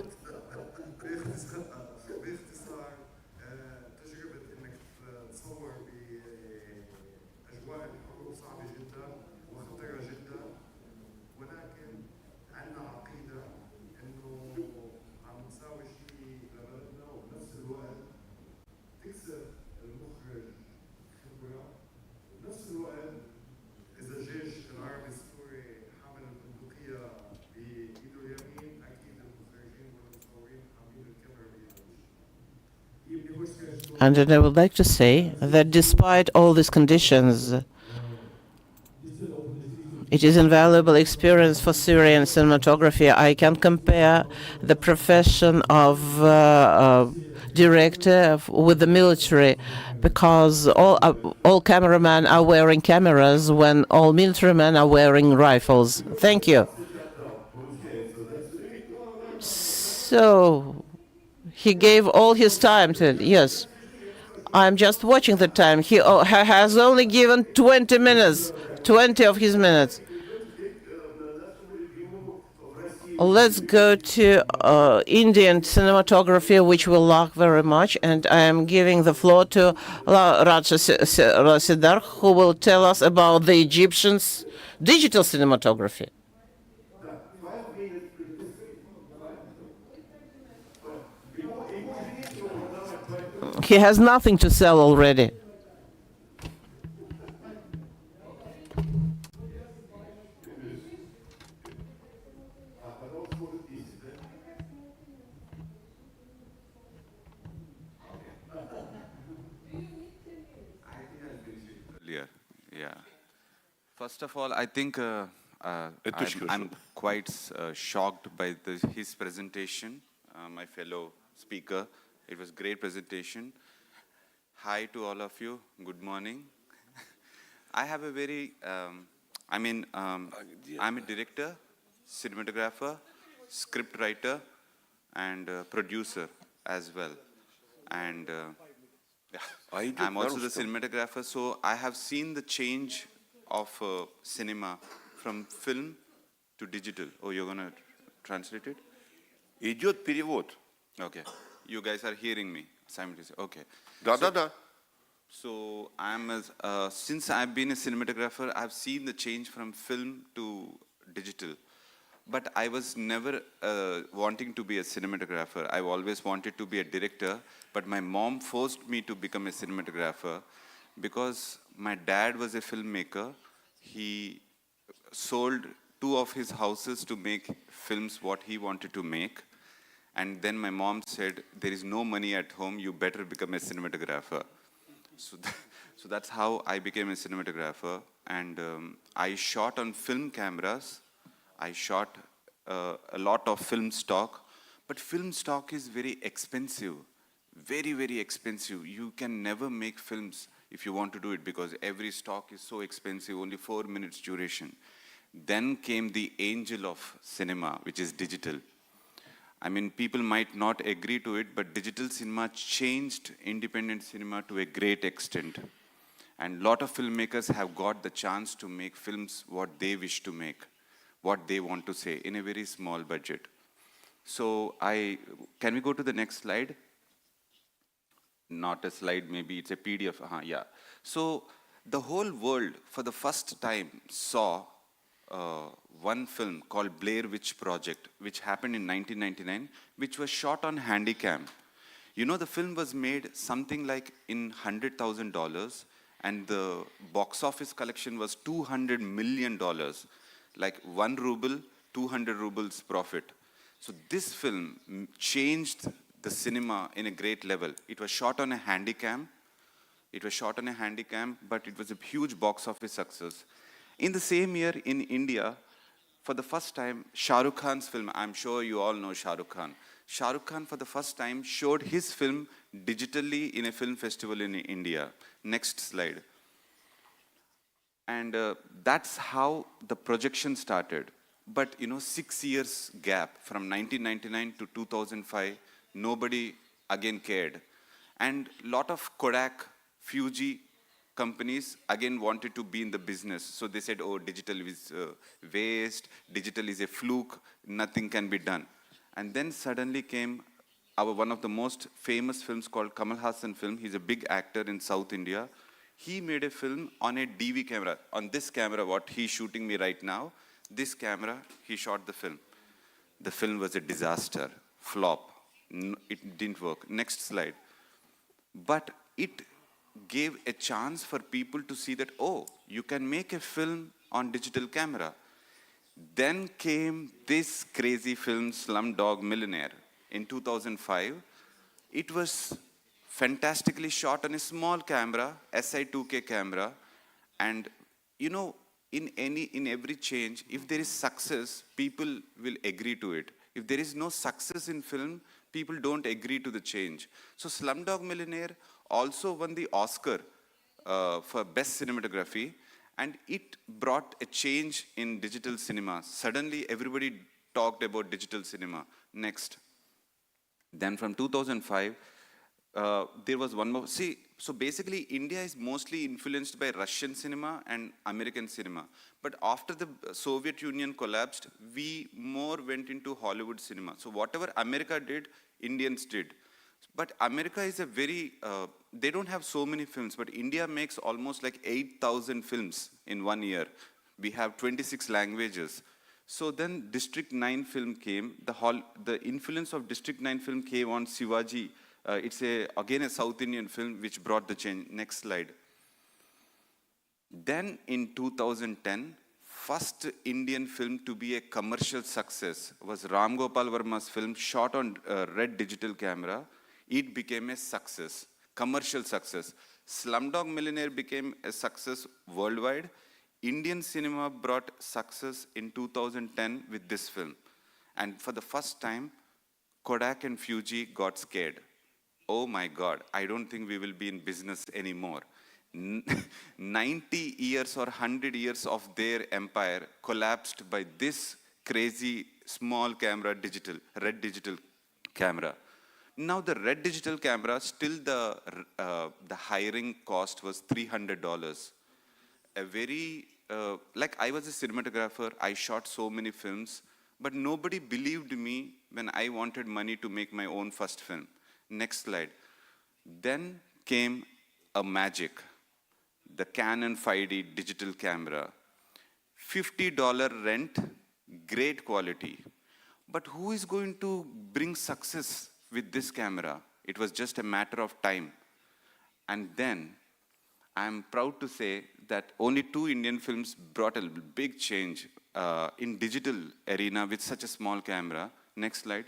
And I would like to say that despite all these conditions, it is invaluable experience for Syrian cinematography. I can compare the profession of director with the military, because all cameramen are wearing cameras when all military men are wearing rifles. Thank you. So he gave all his time to it. Yes. I'm just watching the time. He has only given 20 minutes, 20 of his minutes. Let's go to Indian cinematography, which we like very much. And I am giving the floor to Raja Siddharth, who will tell us about the Egyptians' digital cinematography. He has nothing to sell already. Yeah. First of all, I think I'm quite shocked by his presentation, my fellow speaker. It was a great presentation. Hi to all of you. Good morning. I have a very, I'm a director, cinematographer, script writer, and producer as well. And I'm also the cinematographer, so I have seen the change of cinema from film to digital. Oh, you're going to translate it? Идет перевод. Okay. You guys are hearing me simultaneously. Okay. Да. So since I've been a cinematographer, I've seen the change from film to digital. But I was never wanting to be a cinematographer. I always wanted to be a director. But my mom forced me to become a cinematographer because my dad was a filmmaker. He sold 2 of his houses to make films what he wanted to make. And then my mom said, there is no money at home, you better become a cinematographer. So that's how I became a cinematographer. And I shot on film cameras. I shot a lot of film stock. But film stock is very expensive, very, very expensive. You can never make films if you want to do it because every stock is so expensive, only 4 minutes duration. Then came the angel of cinema, which is digital. I mean, people might not agree to it, but digital cinema changed independent cinema to a great extent. And a lot of filmmakers have got the chance to make films what they wish to make, what they want to say in a very small budget. So can we go to the next slide? Not a slide, maybe it's a PDF. Yeah. So the whole world for the first time saw one film called Blair Witch Project, which happened in 1999, which was shot on Handycam. You know, the film was made something like in $100,000, and the box office collection was $200 million, like 1 ruble, 200 rubles profit. So this film changed the cinema in a great level. It was shot on a Handycam. But it was a huge box office success. In the same year in India, for the first time, Shah Rukh Khan's film, I'm sure you all know Shah Rukh Khan. Shah Rukh Khan for the first time showed his film digitally in a film festival in India. Next slide. And that's how the projection started. But 6 years gap from 1999 to 2005, nobody again cared. And a lot of Kodak, Fuji companies again wanted to be in the business. So they said, oh, digital is waste, digital is a fluke, nothing can be done. And then suddenly came one of the most famous films called Kamal Hassan film. He's a big actor in South India. He made a film on a DV camera. On this camera, what he's shooting me right now, this camera, he shot the film. The film was a disaster, flop. It didn't work. Next slide. But it gave a chance for people to see that, oh, you can make a film on digital camera. Then came this crazy film, Slumdog Millionaire, in 2005. It was fantastically shot on a small camera, SI2K camera, and in every change, if there is success, people will agree to it. If there is no success in film, people don't agree to the change. So Slumdog Millionaire also won the Oscar for Best Cinematography, and it brought a change in digital cinema. Suddenly, everybody talked about digital cinema. Next. Then from 2005, there was one more. See, so basically, India is mostly influenced by Russian cinema and American cinema. But after the Soviet Union collapsed, we more went into Hollywood cinema. So whatever America did, Indians did. But America is a very, they don't have so many films, but India makes almost like 8,000 films in 1 year. We have 26 languages. So then District 9 film came. The influence of District 9 film came on Shivaji. It's again a South Indian film which brought the change. Next slide. Then in 2010, first Indian film to be a commercial success was Ram Gopal Verma's film shot on red digital camera. It became a success, commercial success. Slumdog Millionaire became a success worldwide. Indian cinema brought success in 2010 with this film. And for the first time, Kodak and Fuji got scared. Oh my God, I don't think we will be in business anymore. 90 years or 100 years of their empire collapsed by this crazy small camera red digital camera. Now the red digital camera, still the hiring cost was $300. A very, like I was a cinematographer, I shot so many films, but nobody believed me when I wanted money to make my own first film. Next slide. Then came a magic, the Canon 5D digital camera. $50 rent, great quality. But who is going to bring success with this camera? It was just a matter of time. And then, I'm proud to say that only 2 Indian films brought a big change in digital arena with such a small camera. Next slide.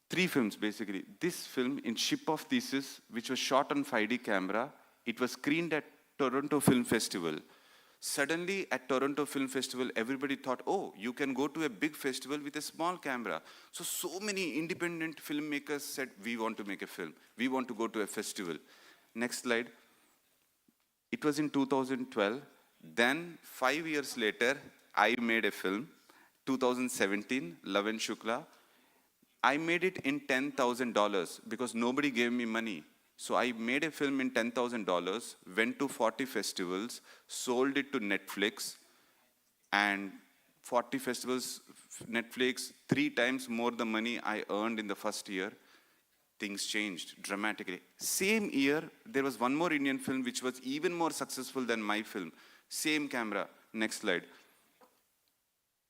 3 films, basically. This film in Ship of Theseus, which was shot on 5D camera, it was screened at Toronto Film Festival. Suddenly, at Toronto Film Festival, everybody thought, oh, you can go to a big festival with a small camera. So many independent filmmakers said, we want to make a film. We want to go to a festival. Next slide. It was in 2012. Then, 5 years later, I made a film, 2017, Love and Shukla. I made it in $10,000 because nobody gave me money. So I made a film in $10,000, went to 40 festivals, sold it to Netflix, and 40 festivals, Netflix, 3 times more the money I earned in the first year. Things changed dramatically. Same year, there was one more Indian film which was even more successful than my film. Same camera. Next slide.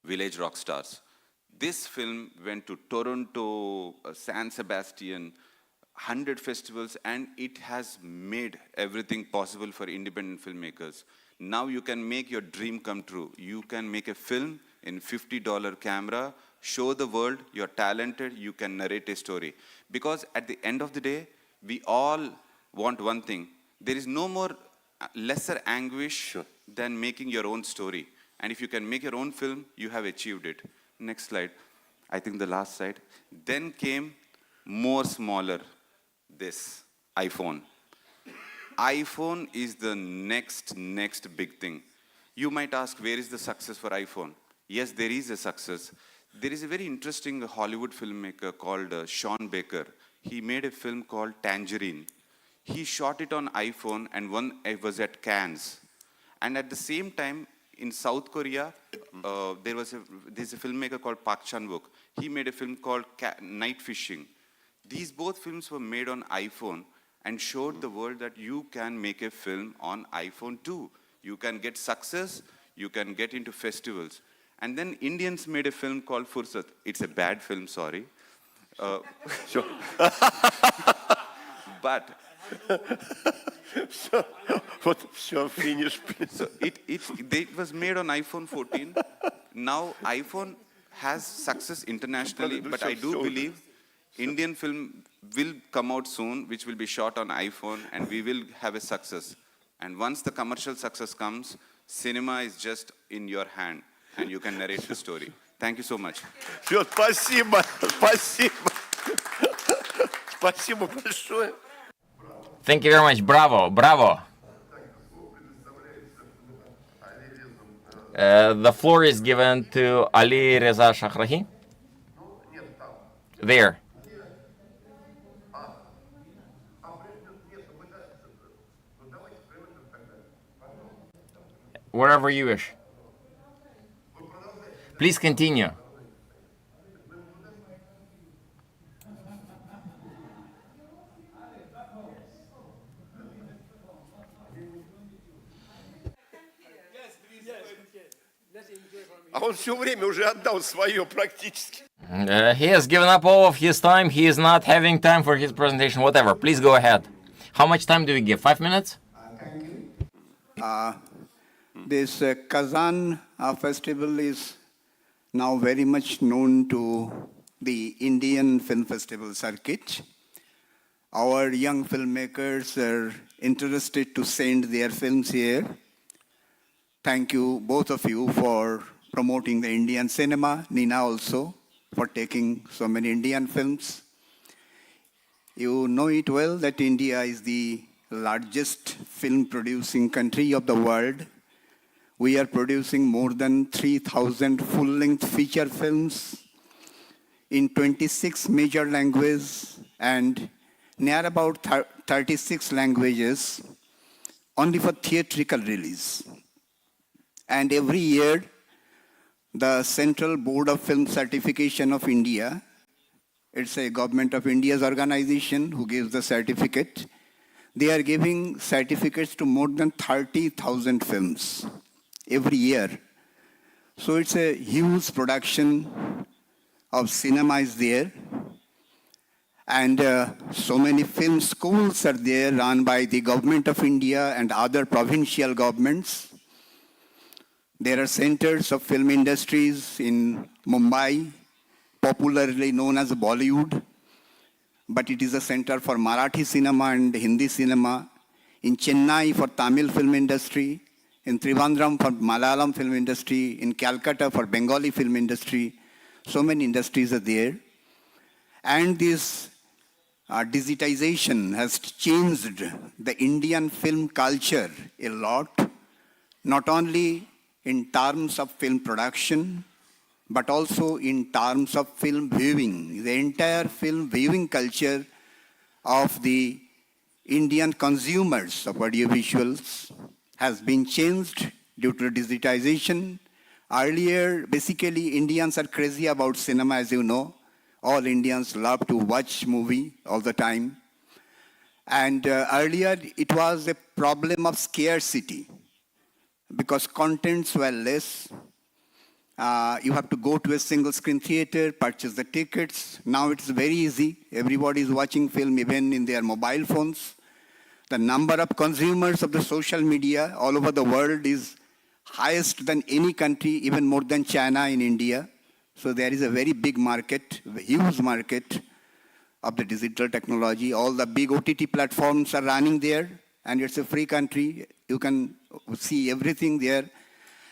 Village Rockstars. This film went to Toronto, San Sebastian, 100 festivals, and it has made everything possible for independent filmmakers. Now you can make your dream come true. You can make a film in $50 camera, show the world you're talented, you can narrate a story. Because at the end of the day, we all want one thing. There is no more lesser anguish than making your own story. And if you can make your own film, you have achieved it. Next slide. I think the last slide. Then came more smaller, this iPhone. iPhone is the next big thing. You might ask, where is the success for iPhone? Yes, there is a success. There is a very interesting Hollywood filmmaker called Sean Baker. He made a film called Tangerine. He shot it on iPhone, and it was at Cannes. And at the same time, in South Korea, there's a filmmaker called Park Chan-wook. He made a film called Night Fishing. These both films were made on iPhone and showed the world that you can make a film on iPhone too. You can get success, you can get into festivals. And then Indians made a film called Fursat. It's a bad film, sorry. Sure. But Finish. so it was made on iPhone 14. Now iPhone has success internationally, but I do believe Indian film will come out soon, which will be shot on iPhone, and we will have a success. And once the commercial success comes, cinema is just in your hand, and you can narrate the story. Thank you so much. Спасибо, спасибо. Спасибо большое. Thank you very much. Bravo, bravo. The floor is given to Ali Reza Shakhrahi. There. Wherever you wish. Please continue. А он все время уже отдал свое практически. He has given up all of his time. He is not having time for his presentation. Whatever. Please go ahead. How much time do we give? 5 minutes? This Kazan festival is now very much known to the Indian film festival circuit. Our young filmmakers are interested to send their films here. Thank you, both of you, for promoting the Indian cinema. Nina also, for taking so many Indian films. You know it well that India is the largest film producing country of the world. We are producing more than 3,000 full-length feature films in 26 major languages and near about 36 languages only for theatrical release. And every year, the Central Board of Film Certification of India, it's a government of India's organization who gives the certificate. They are giving certificates to more than 30,000 films every year. So it's a huge production of cinema is there. And so many film schools are there run by the government of India and other provincial governments. There are centers of film industries in Mumbai, popularly known as Bollywood, but it is a center for Marathi cinema and Hindi cinema. In Chennai for Tamil film industry, in Trivandrum for Malayalam film industry, in Calcutta for Bengali film industry. So many industries are there. And this digitization has changed the Indian film culture a lot, not only in terms of film production, but also in terms of film viewing. The entire film viewing culture of the Indian consumers of audiovisuals has been changed due to digitization. Earlier, basically, Indians are crazy about cinema, as you know. All Indians love to watch movie all the time. And earlier, it was a problem of scarcity because contents were less. You have to go to a single screen theater, purchase the tickets. Now it's very easy. Everybody is watching film even in their mobile phones. The number of consumers of the social media all over the world is highest than any country, even more than China in India. So there is a very big market, a huge market of the digital technology. All the big OTT platforms are running there, and it's a free country. You can see everything there.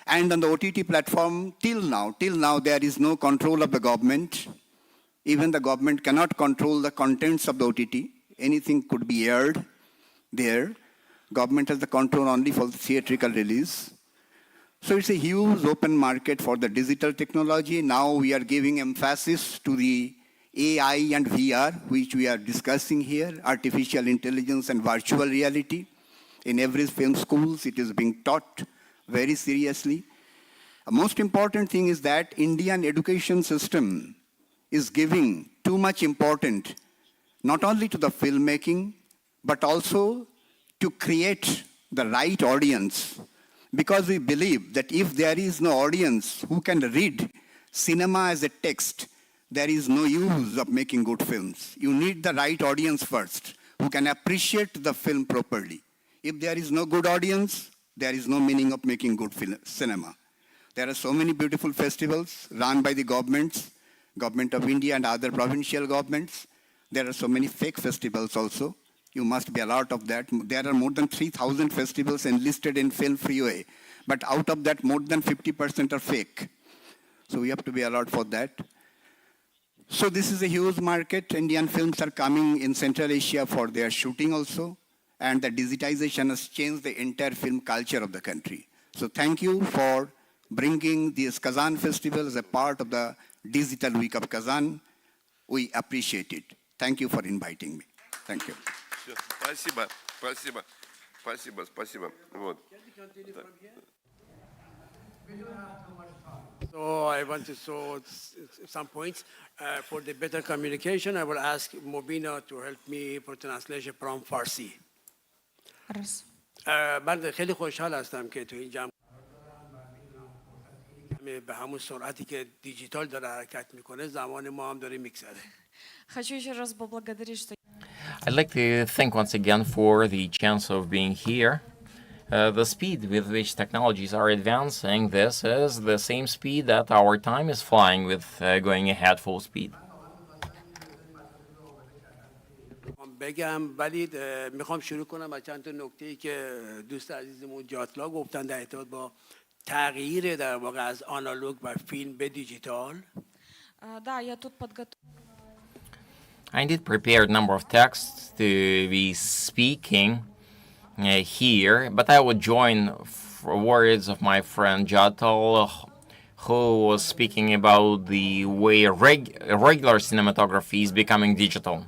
And on the OTT platform, till now, there is no control of the government. Even the government cannot control the contents of the OTT. Anything could be aired there. Government has the control only for the theatrical release. So it's a huge open market for the digital technology. Now we are giving emphasis to the AI and VR, which we are discussing here, artificial intelligence and virtual reality. In every film schools, it is being taught very seriously. A most important thing is that Indian education system is giving too much importance, not only to the filmmaking, but also to create the right audience. Because we believe that if there is no audience who can read cinema as a text, there is no use of making good films. You need the right audience first, who can appreciate the film properly. If there is no good audience, there is no meaning of making good cinema. There are so many beautiful festivals run by the governments, Government of India and other provincial governments. There are so many fake festivals also. You must be alert of that. There are more than 3,000 festivals enlisted in Film Freeway, but out of that, more than 50% are fake. So we have to be alert for that. So this is a huge market. Indian films are coming in Central Asia for their shooting also, and the digitization has changed the entire film culture of the country. So thank you for bringing this Kazan festival as a part of the Digital Week of Kazan. We appreciate it. Thank you for inviting me. Thank you. Спасибо, спасибо, спасибо, спасибо. Вот. So I want to show some points. For the better communication, I will ask Mobina to help me for translation from Farsi. من خیلی خوشحال هستم که تو این جمع به همون سرعتی که دیجیتال داره حرکت میکنه زمان ما هم داره میگذره. Хочу еще раз поблагодарить, что I'd like to thank once again for the chance of being here. The speed with which technologies are advancing, this is the same speed that our time is flying with, going ahead full speed. بگم ولی میخوام شروع کنم از چند تا نکته‌ای که دوست عزیزمون جاتلا گفتن در ارتباط با تغییر در واقع از آنالوگ و فیلم به دیجیتال. Да, я тут подготовила. I did prepare a number of texts to be speaking here, but I would join words of my friend Jatal, who was speaking about the way regular cinematography is becoming digital.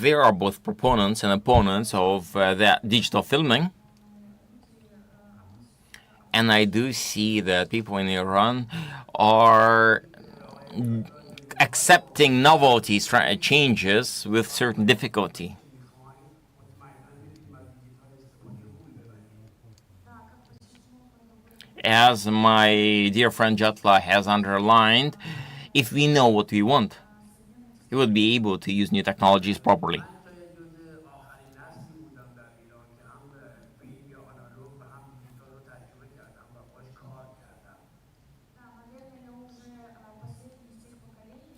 There are both proponents and opponents of that digital filming. And I do see that people in Iran are accepting novelty changes with certain difficulty. As my dear friend Jatla has underlined, if we know what we want, we would be able to use new technologies properly.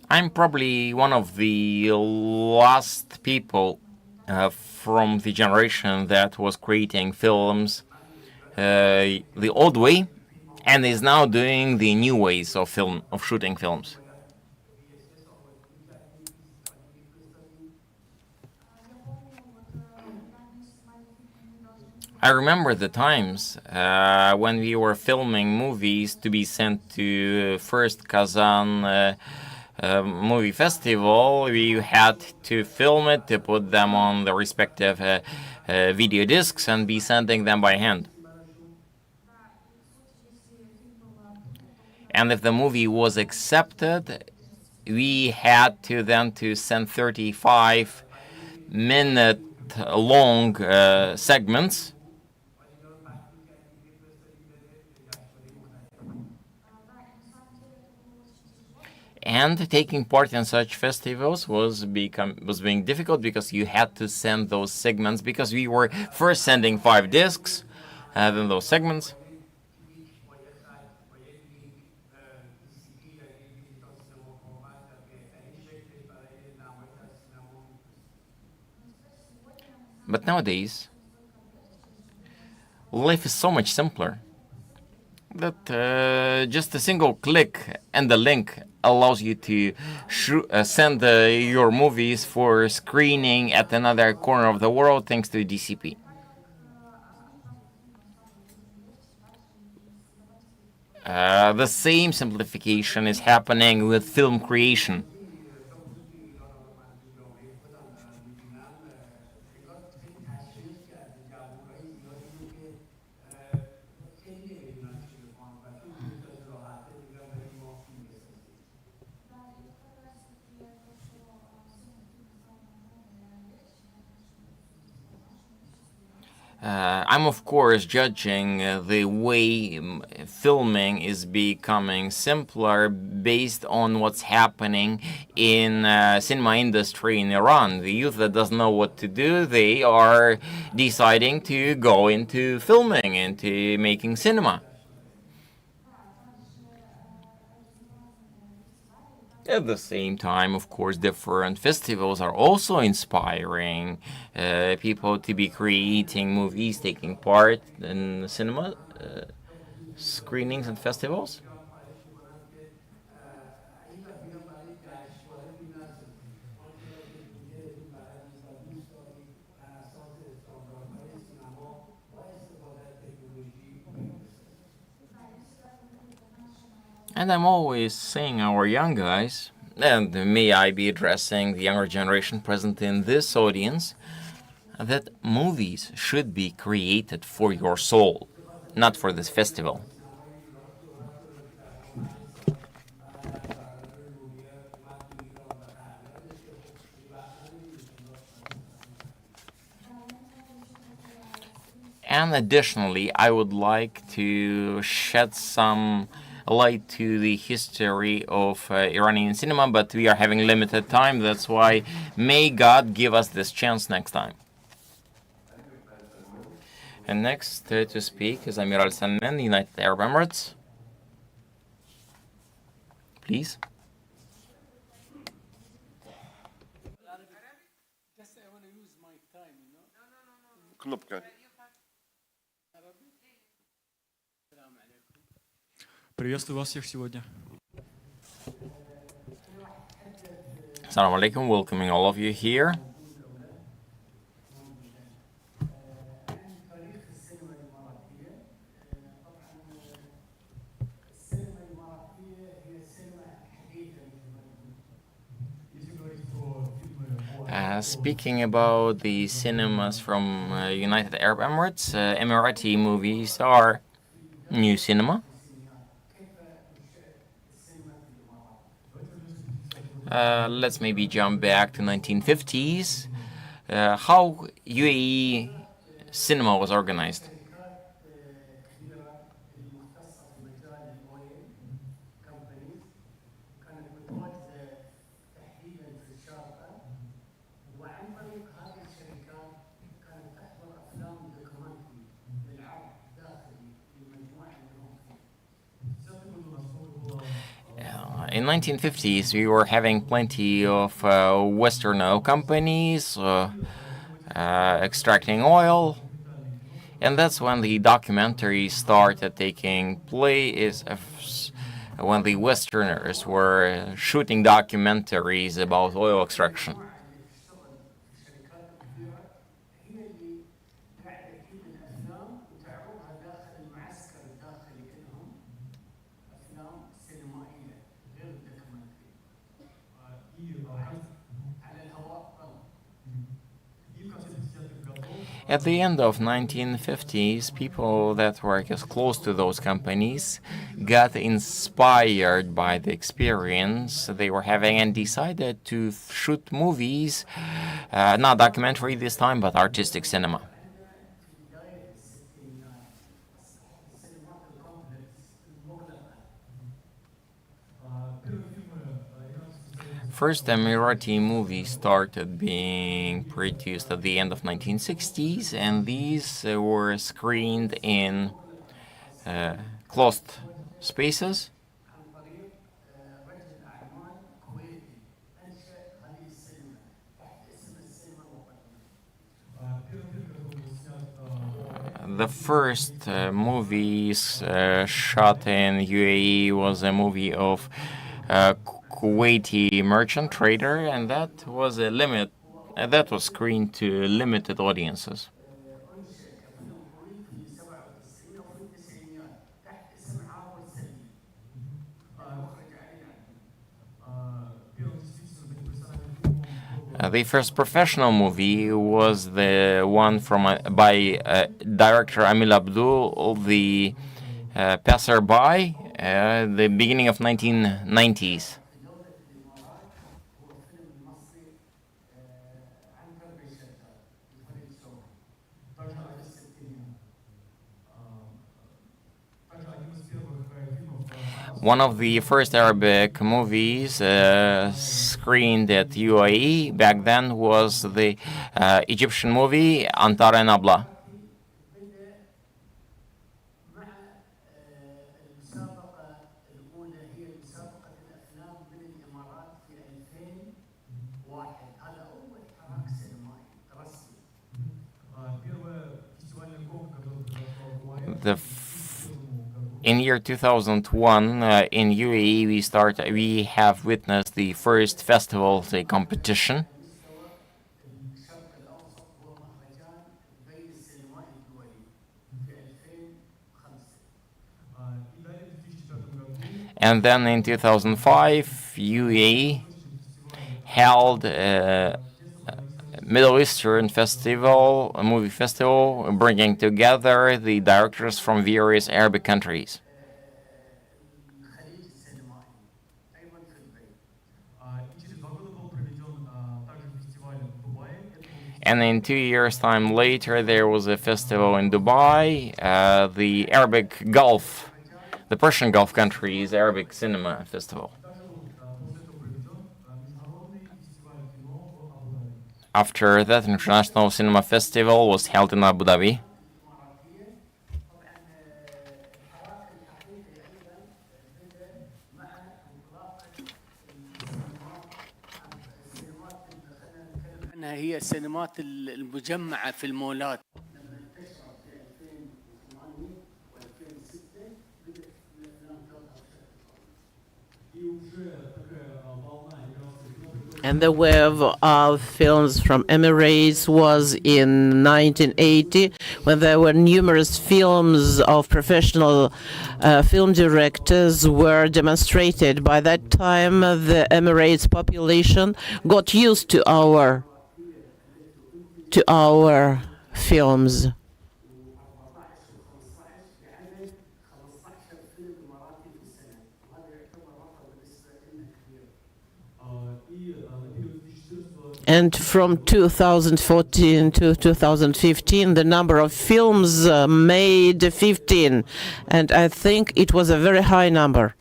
I'm probably one of the last people from the generation that was creating films the old way and is now doing the new ways of shooting films. I remember the times when we were filming movies to be sent to first Kazan movie festival. We had to film it, to put them on the respective video discs and be sending them by hand. And if the movie was accepted, we had to then to send 35-minute long segments. And taking part in such festivals was being difficult because you had to send those segments, because we were first sending 5 discs, then those segments. But nowadays, life is so much simpler that just a single click and the link allows you to send your movies for screening at another corner of the world thanks to DCP. The same simplification is happening with film creation. I'm of course judging the way filming is becoming simpler based on what's happening in cinema industry in Iran. The youth that doesn't know what to do, they are deciding to go into filming, into making cinema. At the same time, of course, different festivals are also inspiring people to be creating movies, taking part in cinema screenings and festivals. And I'm always saying our young guys, and may I be addressing the younger generation present in this audience, that movies should be created for your soul, not for this festival. And additionally, I would like to shed some light to the history of Iranian cinema, but we are having limited time. That's why may God give us this chance next time. And next to speak is Amir Al Salman, United Arab Emirates. Please. Приветствую вас всех сегодня. Assalamu alaikum, welcoming all of you here. Speaking about the cinemas from United Arab Emirates, Emirati movies are new cinema. Let's maybe jump back to 1950s. How UAE cinema was organized. In 1950s, we were having plenty of Western oil companies extracting oil, and that's when the documentaries started taking place. When the Westerners were shooting documentaries about oil extraction. At the end of 1950s, people that were close to those companies got inspired by the experience they were having and decided to shoot movies, not documentary this time, but artistic cinema. First Emirati movies started being produced at the end of 1960s, and these were screened in closed spaces. The first movies shot in UAE was a movie of Kuwaiti merchant trader, and that was screened to limited audiences. The first professional movie was the one by director Amil Abdul, The Passerby, the beginning of 1990s. One of the first Arabic movies screened at UAE back then was the Egyptian movie Antar and Abla. In year 2001, in UAE, we have witnessed the first festival, the competition. And then in 2005, UAE held a Middle Eastern festival, a movie festival, bringing together the directors from various Arabic countries. And in 2 years' time later, there was a festival in Dubai, the Arabic Gulf, the Persian Gulf countries Arabic Cinema Festival. After that, International Cinema Festival was held in Abu Dhabi. هي السينمات المجمعة في المولات. And the wave of films from Emirates was in 1980, when there were numerous films of professional film directors were demonstrated. By that time, the Emirates population got used to our films. And from 2014 to 2015, the number of films made 15, and I think it was a very high number.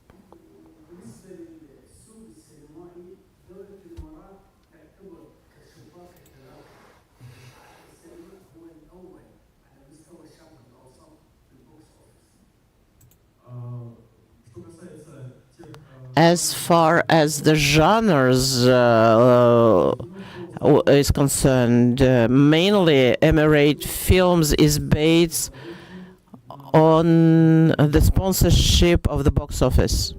As far as the genres is concerned, mainly Emirate Films is based on the sponsorship of the box office.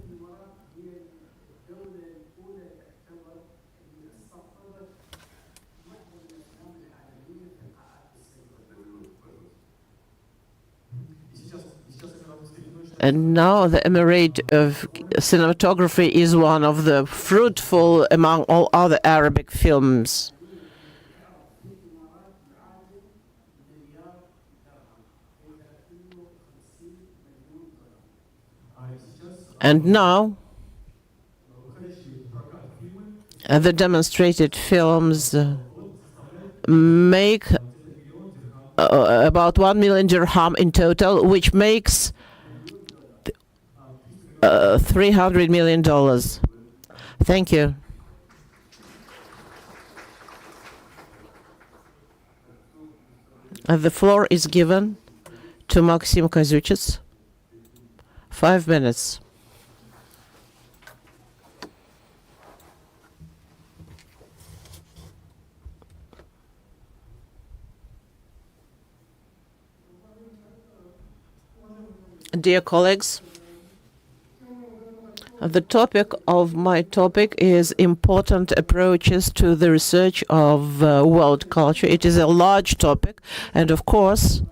And now the Emirate of cinematography is one of the fruitful among all other Arabic films. And now, the demonstrated films make about 1 million dirham in total, which makes $300 million. Thank you. The floor is given to Maxim Kazuchis. 5 minutes. Dear colleagues, the topic of my topic is important approaches to the research of world culture. It is a large topic, and of course,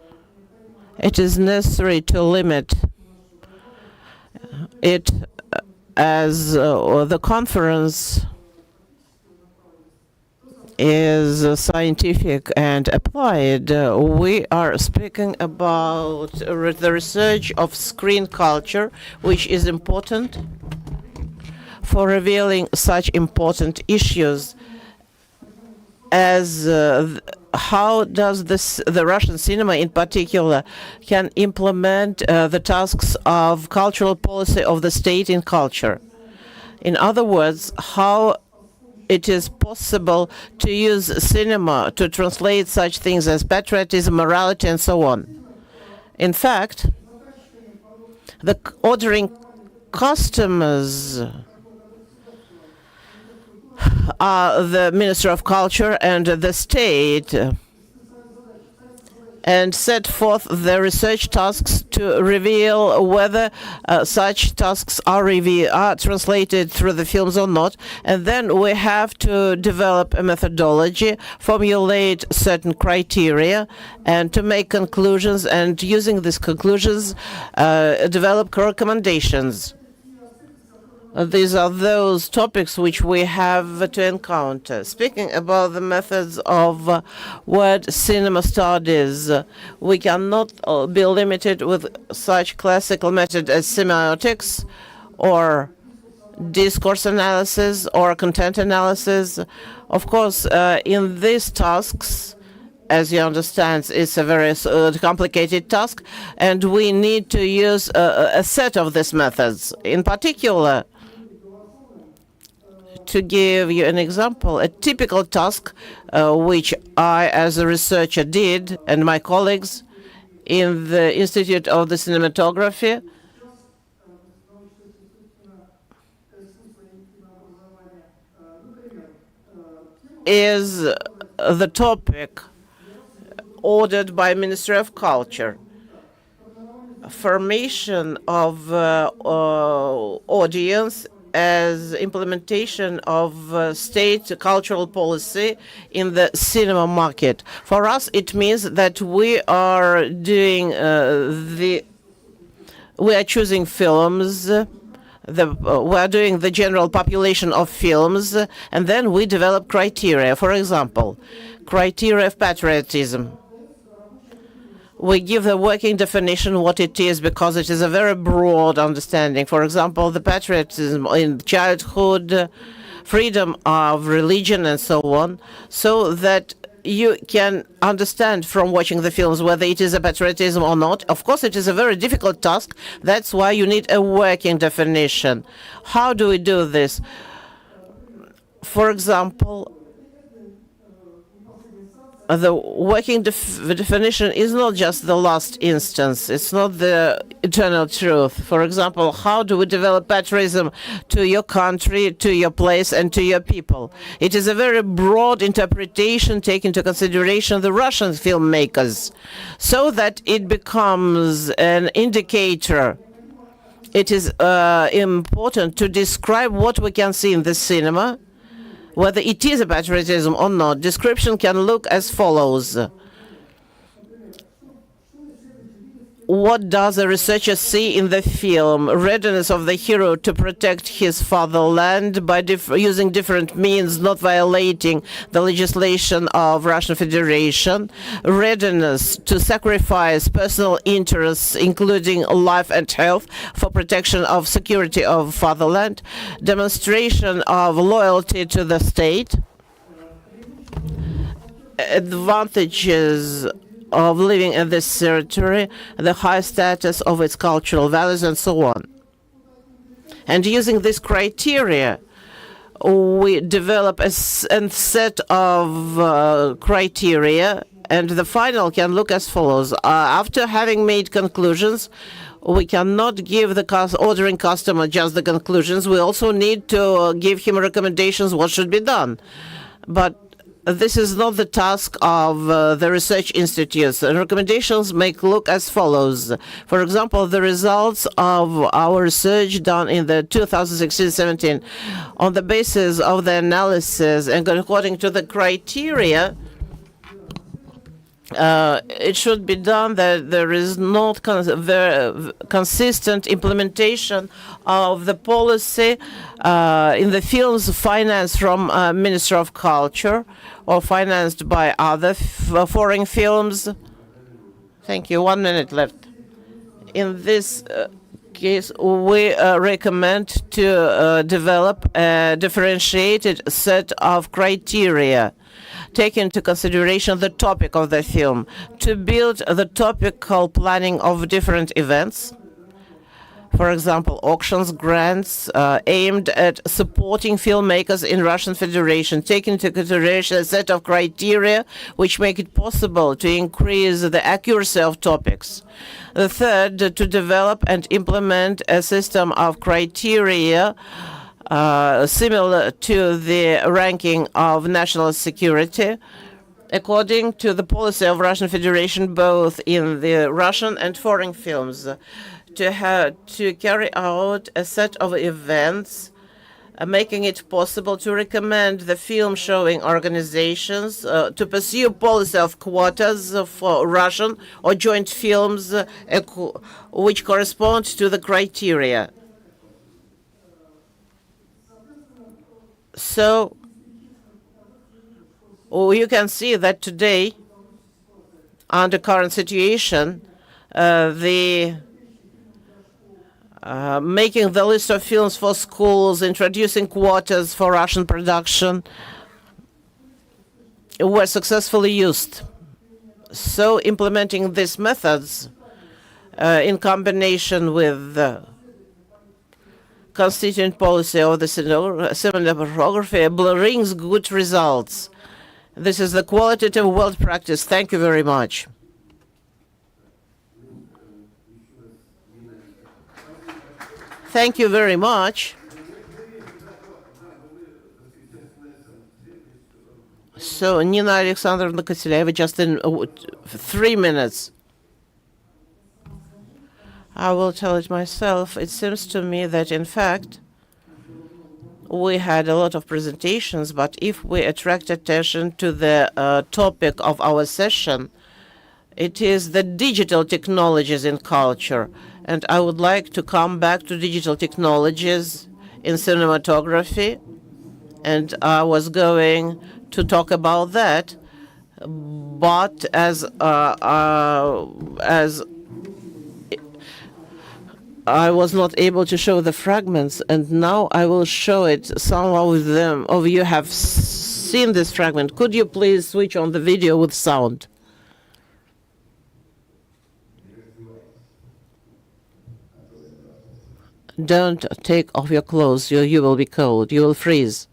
it is necessary to limit it as the conference is scientific and applied. We are speaking about the research of screen culture, which is important for revealing such important issues as how does the Russian cinema in particular can implement the tasks of cultural policy of the state in culture. In other words, how it is possible to use cinema to translate such things as patriotism, morality, and so on. In fact, the ordering customers are the Minister of Culture and the state, and set forth the research tasks to reveal whether such tasks are translated through the films or not. And then we have to develop a methodology, formulate certain criteria, and to make conclusions, and using these conclusions, develop recommendations. These are those topics which we have to encounter. Speaking about the methods of word cinema studies, we cannot be limited with such classical method as semiotics or discourse analysis or content analysis. Of course, in these tasks, as you understand, it's a very complicated task, and we need to use a set of these methods. In particular, to give you an example, a typical task which I, as a researcher, did, and my colleagues in the Institute of the Cinematography, is the topic ordered by Ministry of Culture. Formation of audience as implementation of state cultural policy in the cinema market. For us, it means that we are doing we are choosing films. We are doing the general population of films, and then we develop criteria. For example, criteria of patriotism. We give the working definition what it is, because it is a very broad understanding. For example, the patriotism in childhood, freedom of religion, and so on, so that you can understand from watching the films whether it is a patriotism or not. Of course, it is a very difficult task. That's why you need a working definition. How do we do this? For example, the working definition is not just the last instance. It's not the eternal truth. For example, how do we develop patriotism to your country, to your place, and to your people? It is a very broad interpretation, taking into consideration the Russian filmmakers, so that it becomes an indicator. It is important to describe what we can see in the cinema, whether it is a patriotism or not. Description can look as follows. what does a researcher see in the film? Readiness of the hero to protect his fatherland by using different means, not violating the legislation of Russian Federation. Readiness to sacrifice personal interests, including life and health, for protection of security of fatherland. Demonstration of loyalty to the state. Advantages of living in this territory, the high status of its cultural values, and so on. And using this criteria, we develop a set of criteria, and the final can look as follows. After having made conclusions, we cannot give the ordering customer just the conclusions. We also need to give him recommendations what should be done. But this is not the task of the research institutes. The recommendations may look as follows. For example, the results of our research done in the 2016-17 on the basis of the analysis and according to the criteria, it should be done that there is not consistent implementation of the policy in the films financed from Ministry of Culture or financed by other foreign films. Thank you. 1 minute left. In this case, we recommend to develop a differentiated set of criteria, take into consideration the topic of the film, to build the topical planning of different events. For example, auctions, grants aimed at supporting filmmakers in Russian Federation, take into consideration a set of criteria which make it possible to increase the accuracy of topics. The third, to develop and implement a system of criteria similar to the ranking of national security, according to the policy of Russian Federation, both in the Russian and foreign films, to carry out a set of events, making it possible to recommend the film showing organizations to pursue policy of quotas for Russian or joint films which correspond to the criteria. So you can see that today, under current situation, making the list of films for schools, introducing quotas for Russian production were successfully used. So implementing these methods in combination with the constituent policy of the cinematography brings good results. This is the qualitative world practice. Thank you very much. Thank you very much. So, Nina Alexandrovna Koteleva, just in 3 minutes. I will tell it myself. It seems to me that, in fact, we had a lot of presentations, but if we attract attention to the topic of our session, it is the digital technologies in culture. And I would like to come back to digital technologies in cinematography. And I was going to talk about that, but as I was not able to show the fragments, and now I will show it. Some of you have seen this fragment. Could you please switch on the video with sound? Don't take off your clothes. You will be cold. You will freeze.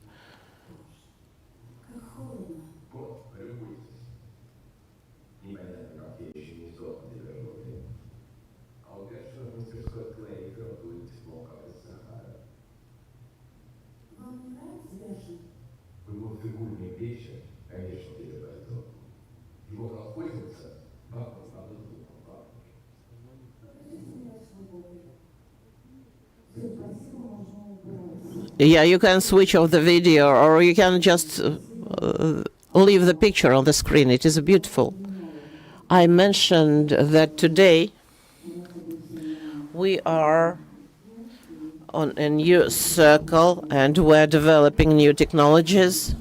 Yeah, you can switch off the video, or you can just leave the picture on the screen. It is beautiful. I mentioned that today We are on a new circle, and we're developing new technologies,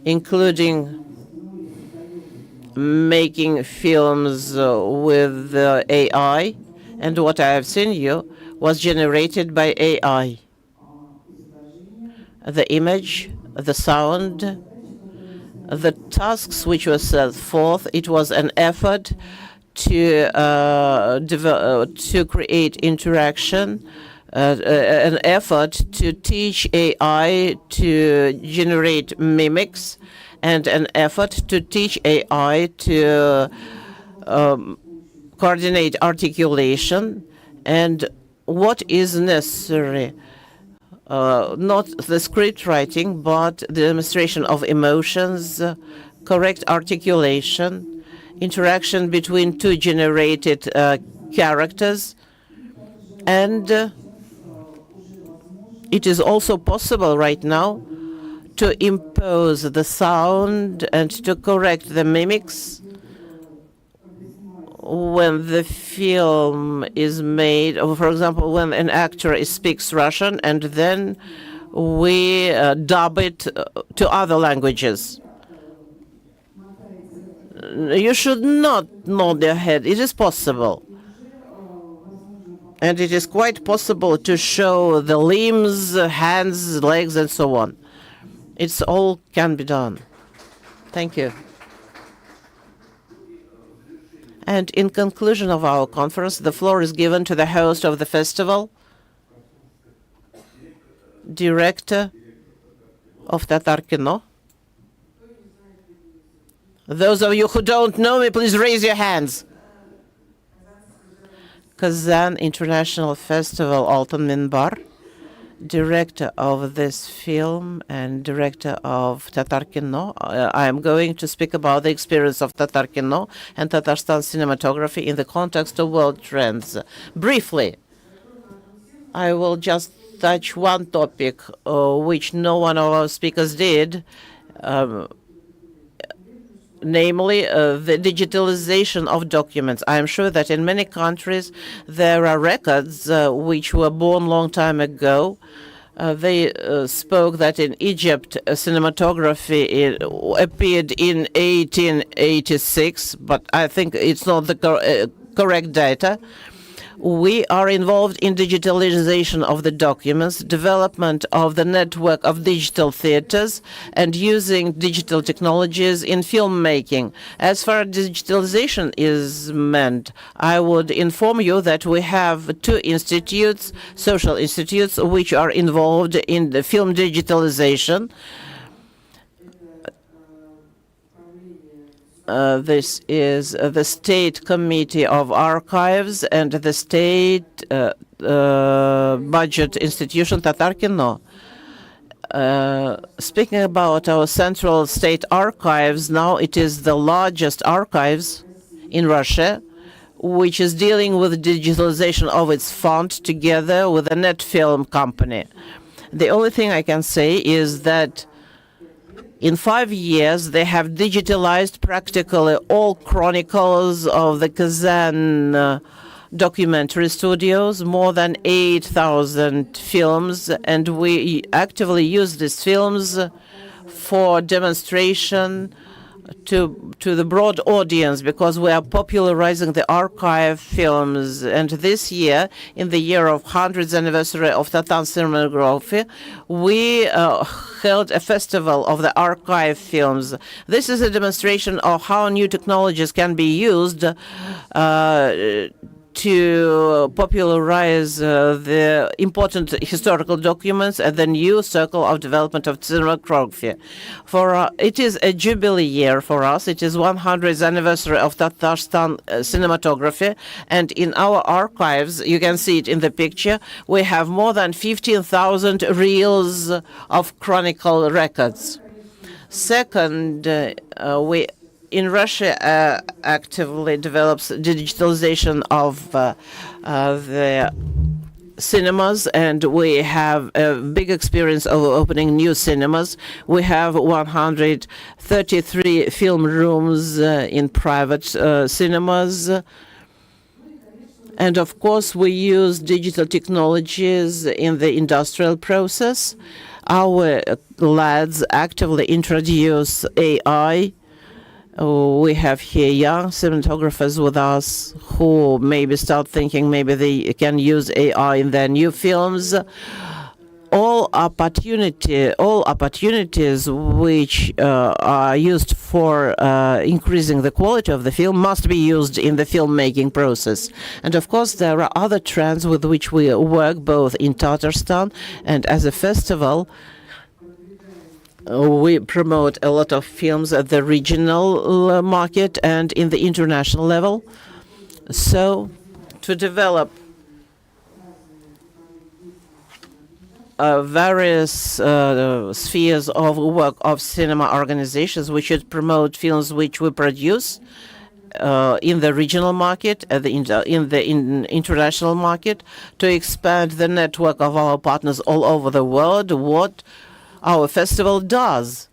including making films with AI. And what I have seen you was generated by AI. The image, the sound, the tasks which were set forth, it was an effort to create interaction, an effort to teach AI to generate mimics, and an effort to teach AI to coordinate articulation and what is necessary. Not the script writing, but the demonstration of emotions, correct articulation, interaction between two generated characters, and it is also possible right now to impose the sound and to correct the mimics when the film is made. For example, when an actor speaks Russian and then we dub it to other languages. You should not nod your head. It is possible. And it is quite possible to show the limbs, hands, legs, and so on. It's all can be done. Thank you. And in conclusion of our conference, the floor is given to the host of the festival, director of Tatar Kino. Those of you who don't know me, please raise your hands. Kazan International Festival, Altan Minbar, director of this film and director of Tatar Kino. I am going to speak about the experience of Tatar Kino and Tatarstan cinematography in the context of world trends. Briefly, I will just touch one topic, which no one of our speakers did, namely the digitalization of documents. I am sure that in many countries there are records which were born long time ago. They spoke that in Egypt cinematography appeared in 1886, but I think it's not the correct data. We are involved in digitalization of the documents, development of the network of digital theaters, and using digital technologies in filmmaking. As far as digitalization is meant, I would inform you that we have two institutes, social institutes, which are involved in the film digitalization. This is the State Committee of Archives and the State Budget Institution Tatar Kino. Speaking about our Central State Archives, now it is the largest archives in Russia, which is dealing with digitalization of its fund together with a net film company. The only thing I can say is that in 5 years, they have digitalized practically all chronicles of the Kazan documentary studios, more than 8,000 films, and we actively use these films for demonstration to the broad audience because we are popularizing the archive films. And this year, in the year of 100th anniversary of Tatar cinematography, we held a festival of the archive films. This is a demonstration of how new technologies can be used to popularize the important historical documents and the new circle of development of cinematography. It is a jubilee year for us. It is 100th anniversary of Tatarstan cinematography, and in our archives, you can see it in the picture, we have more than 15,000 reels of chronicle records. Second, we in Russia actively develops digitalization of the cinemas, and we have a big experience of opening new cinemas. We have 133 film rooms in private cinemas. And of course, we use digital technologies in the industrial process. Our lads actively introduce AI. We have here young cinematographers with us who maybe start thinking maybe they can use AI in their new films. All opportunities which are used for increasing the quality of the film must be used in the filmmaking process. And of course, there are other trends with which we work both in Tatarstan and as a festival. We promote a lot of films at the regional market and in the international level. So to develop various spheres of work of cinema organizations, we should promote films which we produce in the regional market, in the international market, to expand the network of our partners all over the world, what our festival does.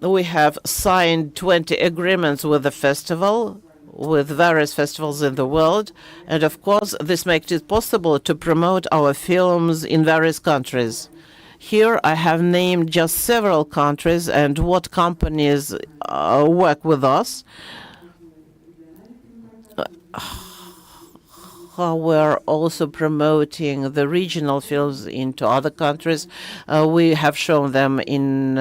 We have signed 20 agreements with the festival, with various festivals in the world. And of course, this makes it possible to promote our films in various countries. Here I have named just several countries and what companies work with us. We're also promoting the regional films into other countries. We have shown them in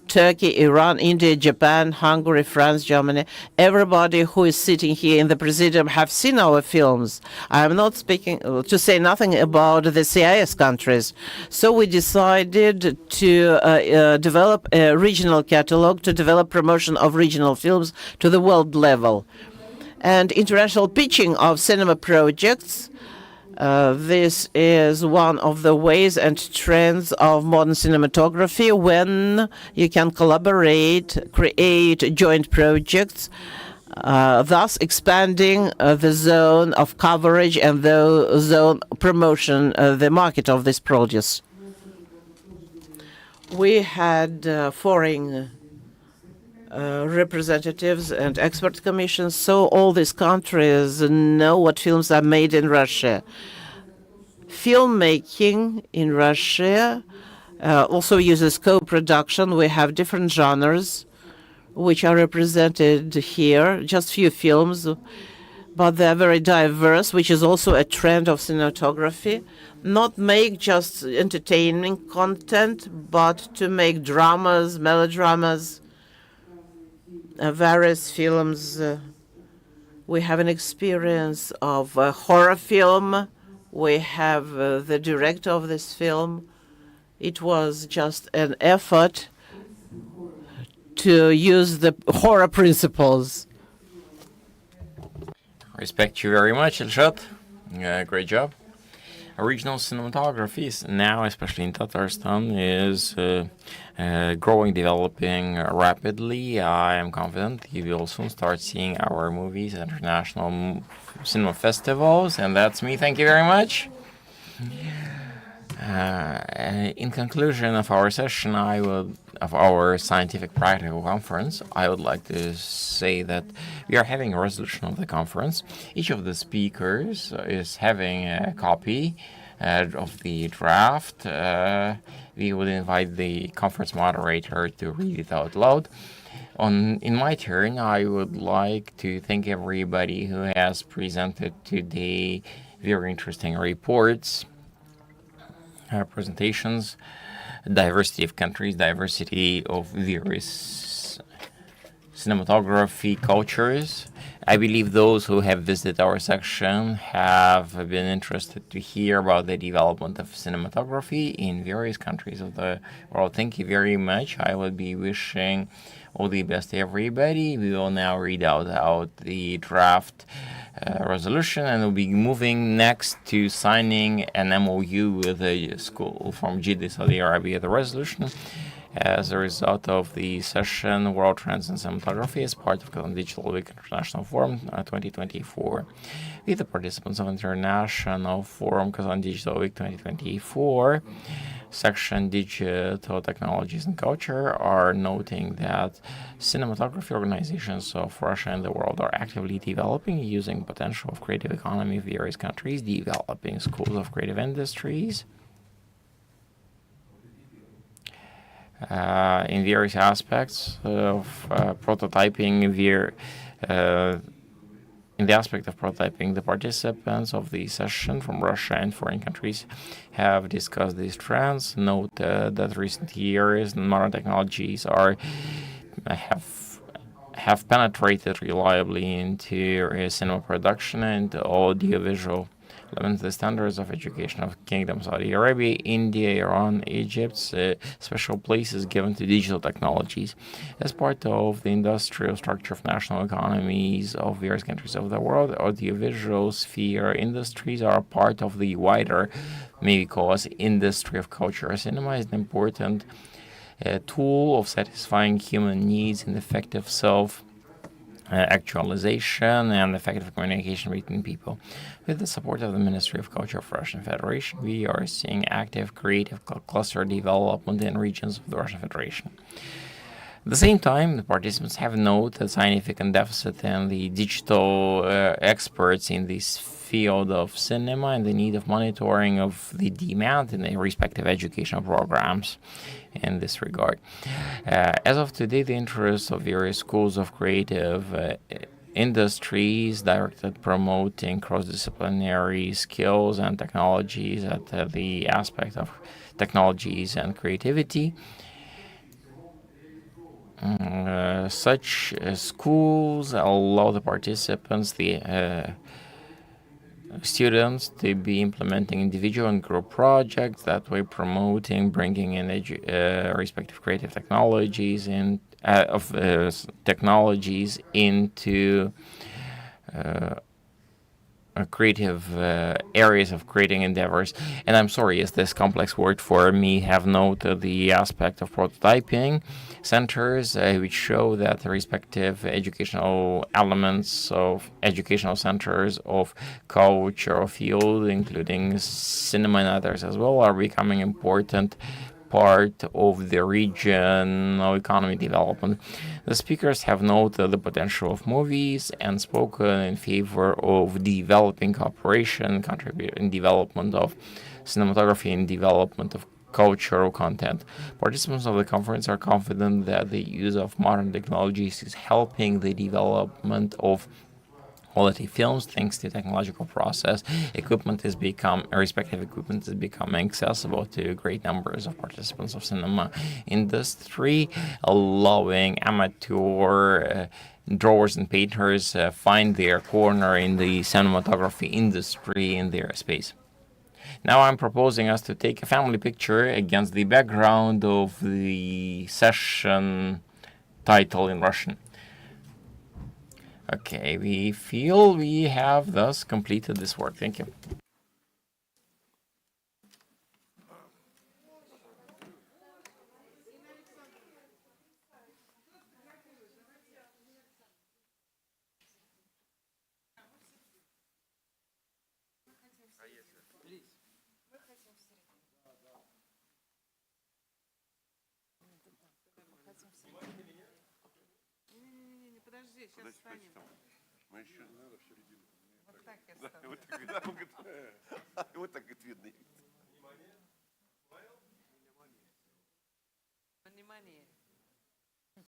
Turkey, Iran, India, Japan, Hungary, France, Germany. Everybody who is sitting here in the Presidium have seen our films. I am not speaking to say nothing about the CIS countries. So we decided to develop a regional catalog, to develop promotion of regional films to the world level. And international pitching of cinema projects. This is one of the ways and trends of modern cinematography when you can collaborate, create joint projects, thus expanding the zone of coverage and the zone promotion, the market of this produce. We had foreign representatives and expert commissions, so all these countries know what films are made in Russia. Filmmaking in Russia also uses co-production. We have different genres which are represented here, just few films, but they're very diverse, which is also a trend of cinematography. Not make just entertaining content, but to make dramas, melodramas, various films. We have an experience of a horror film. We have the director of this film. It was just an effort to use the horror principles. Respect you very much, Elshad. Great job. Regional cinematography is now, especially in Tatarstan, is growing, developing rapidly. I am confident you will soon start seeing our movies at international cinema festivals, and that's me. Thank you very much. In conclusion of our session, of our scientific practical conference, I would like to say that we are having a resolution of the conference. Each of the speakers is having a copy of the draft. We would invite the conference moderator to read it out loud. In my turn, I would like to thank everybody who has presented today very interesting reports, presentations, diversity of countries, diversity of various cinematography cultures. I believe those who have visited our section have been interested to hear about the development of cinematography in various countries of the world. Thank you very much. I will be wishing all the best to everybody. We will now read out the draft resolution, and we'll be moving next to signing an MOU with a school from Jeddah, Saudi Arabia. The resolution As a result of the session, World Trends in Cinematography is part of Kazan Digital Week International Forum 2024. With the participants of International Forum Kazan Digital Week 2024, section Digital Technologies and Culture are noting that cinematography organizations of Russia and the world are actively developing using potential of creative economy of various countries, developing schools of creative industries, in various aspects of prototyping. In the aspect of prototyping, the participants of the session from Russia and foreign countries have discussed these trends. Note that recent years modern technologies have penetrated reliably into cinema production and audiovisual elements. The standards of education of Kingdom Saudi Arabia, India, Iran, Egypt, special places given to digital technologies. As part of the industrial structure of national economies of various countries of the world, audiovisual sphere industries are part of the wider, maybe call us industry of culture. Cinema is an important tool of satisfying human needs and effective self-actualization and effective communication between people. With the support of the Ministry of Culture of Russian Federation, we are seeing active creative cluster development in regions of the Russian Federation. At the same time, the participants have noted a significant deficit in the digital experts in this field of cinema and the need of monitoring of the demand in the respective educational programs in this regard. As of today, the interests of various schools of creative industries directed promoting cross-disciplinary skills and technologies at the aspect of technologies and creativity. Such schools allow the participants, the students, to be implementing individual and group projects that way promoting, bringing in respective creative technologies and technologies into creative areas of creating endeavors. And I'm sorry, is this complex word for me, have noted the aspect of prototyping centers, which show that the respective educational elements of educational centers of cultural field, including cinema and others as well, are becoming important part of the regional economy development. The speakers have noted the potential of movies and spoken in favor of developing cooperation, contributing development of cinematography and development of cultural content. Participants of the conference are confident that the use of modern technologies is helping the development of quality films. Thanks to technological process, respective equipment is becoming accessible to great numbers of participants of cinema industry, allowing amateur drawers and painters find their corner in the cinematography industry in their space. Now I'm proposing us to take a family picture against the background of the session title in Russian. Okay, we feel we have thus completed this work. Thank you. Мы еще надо в середину. Вот так я стану. Вот так видно. Внимание.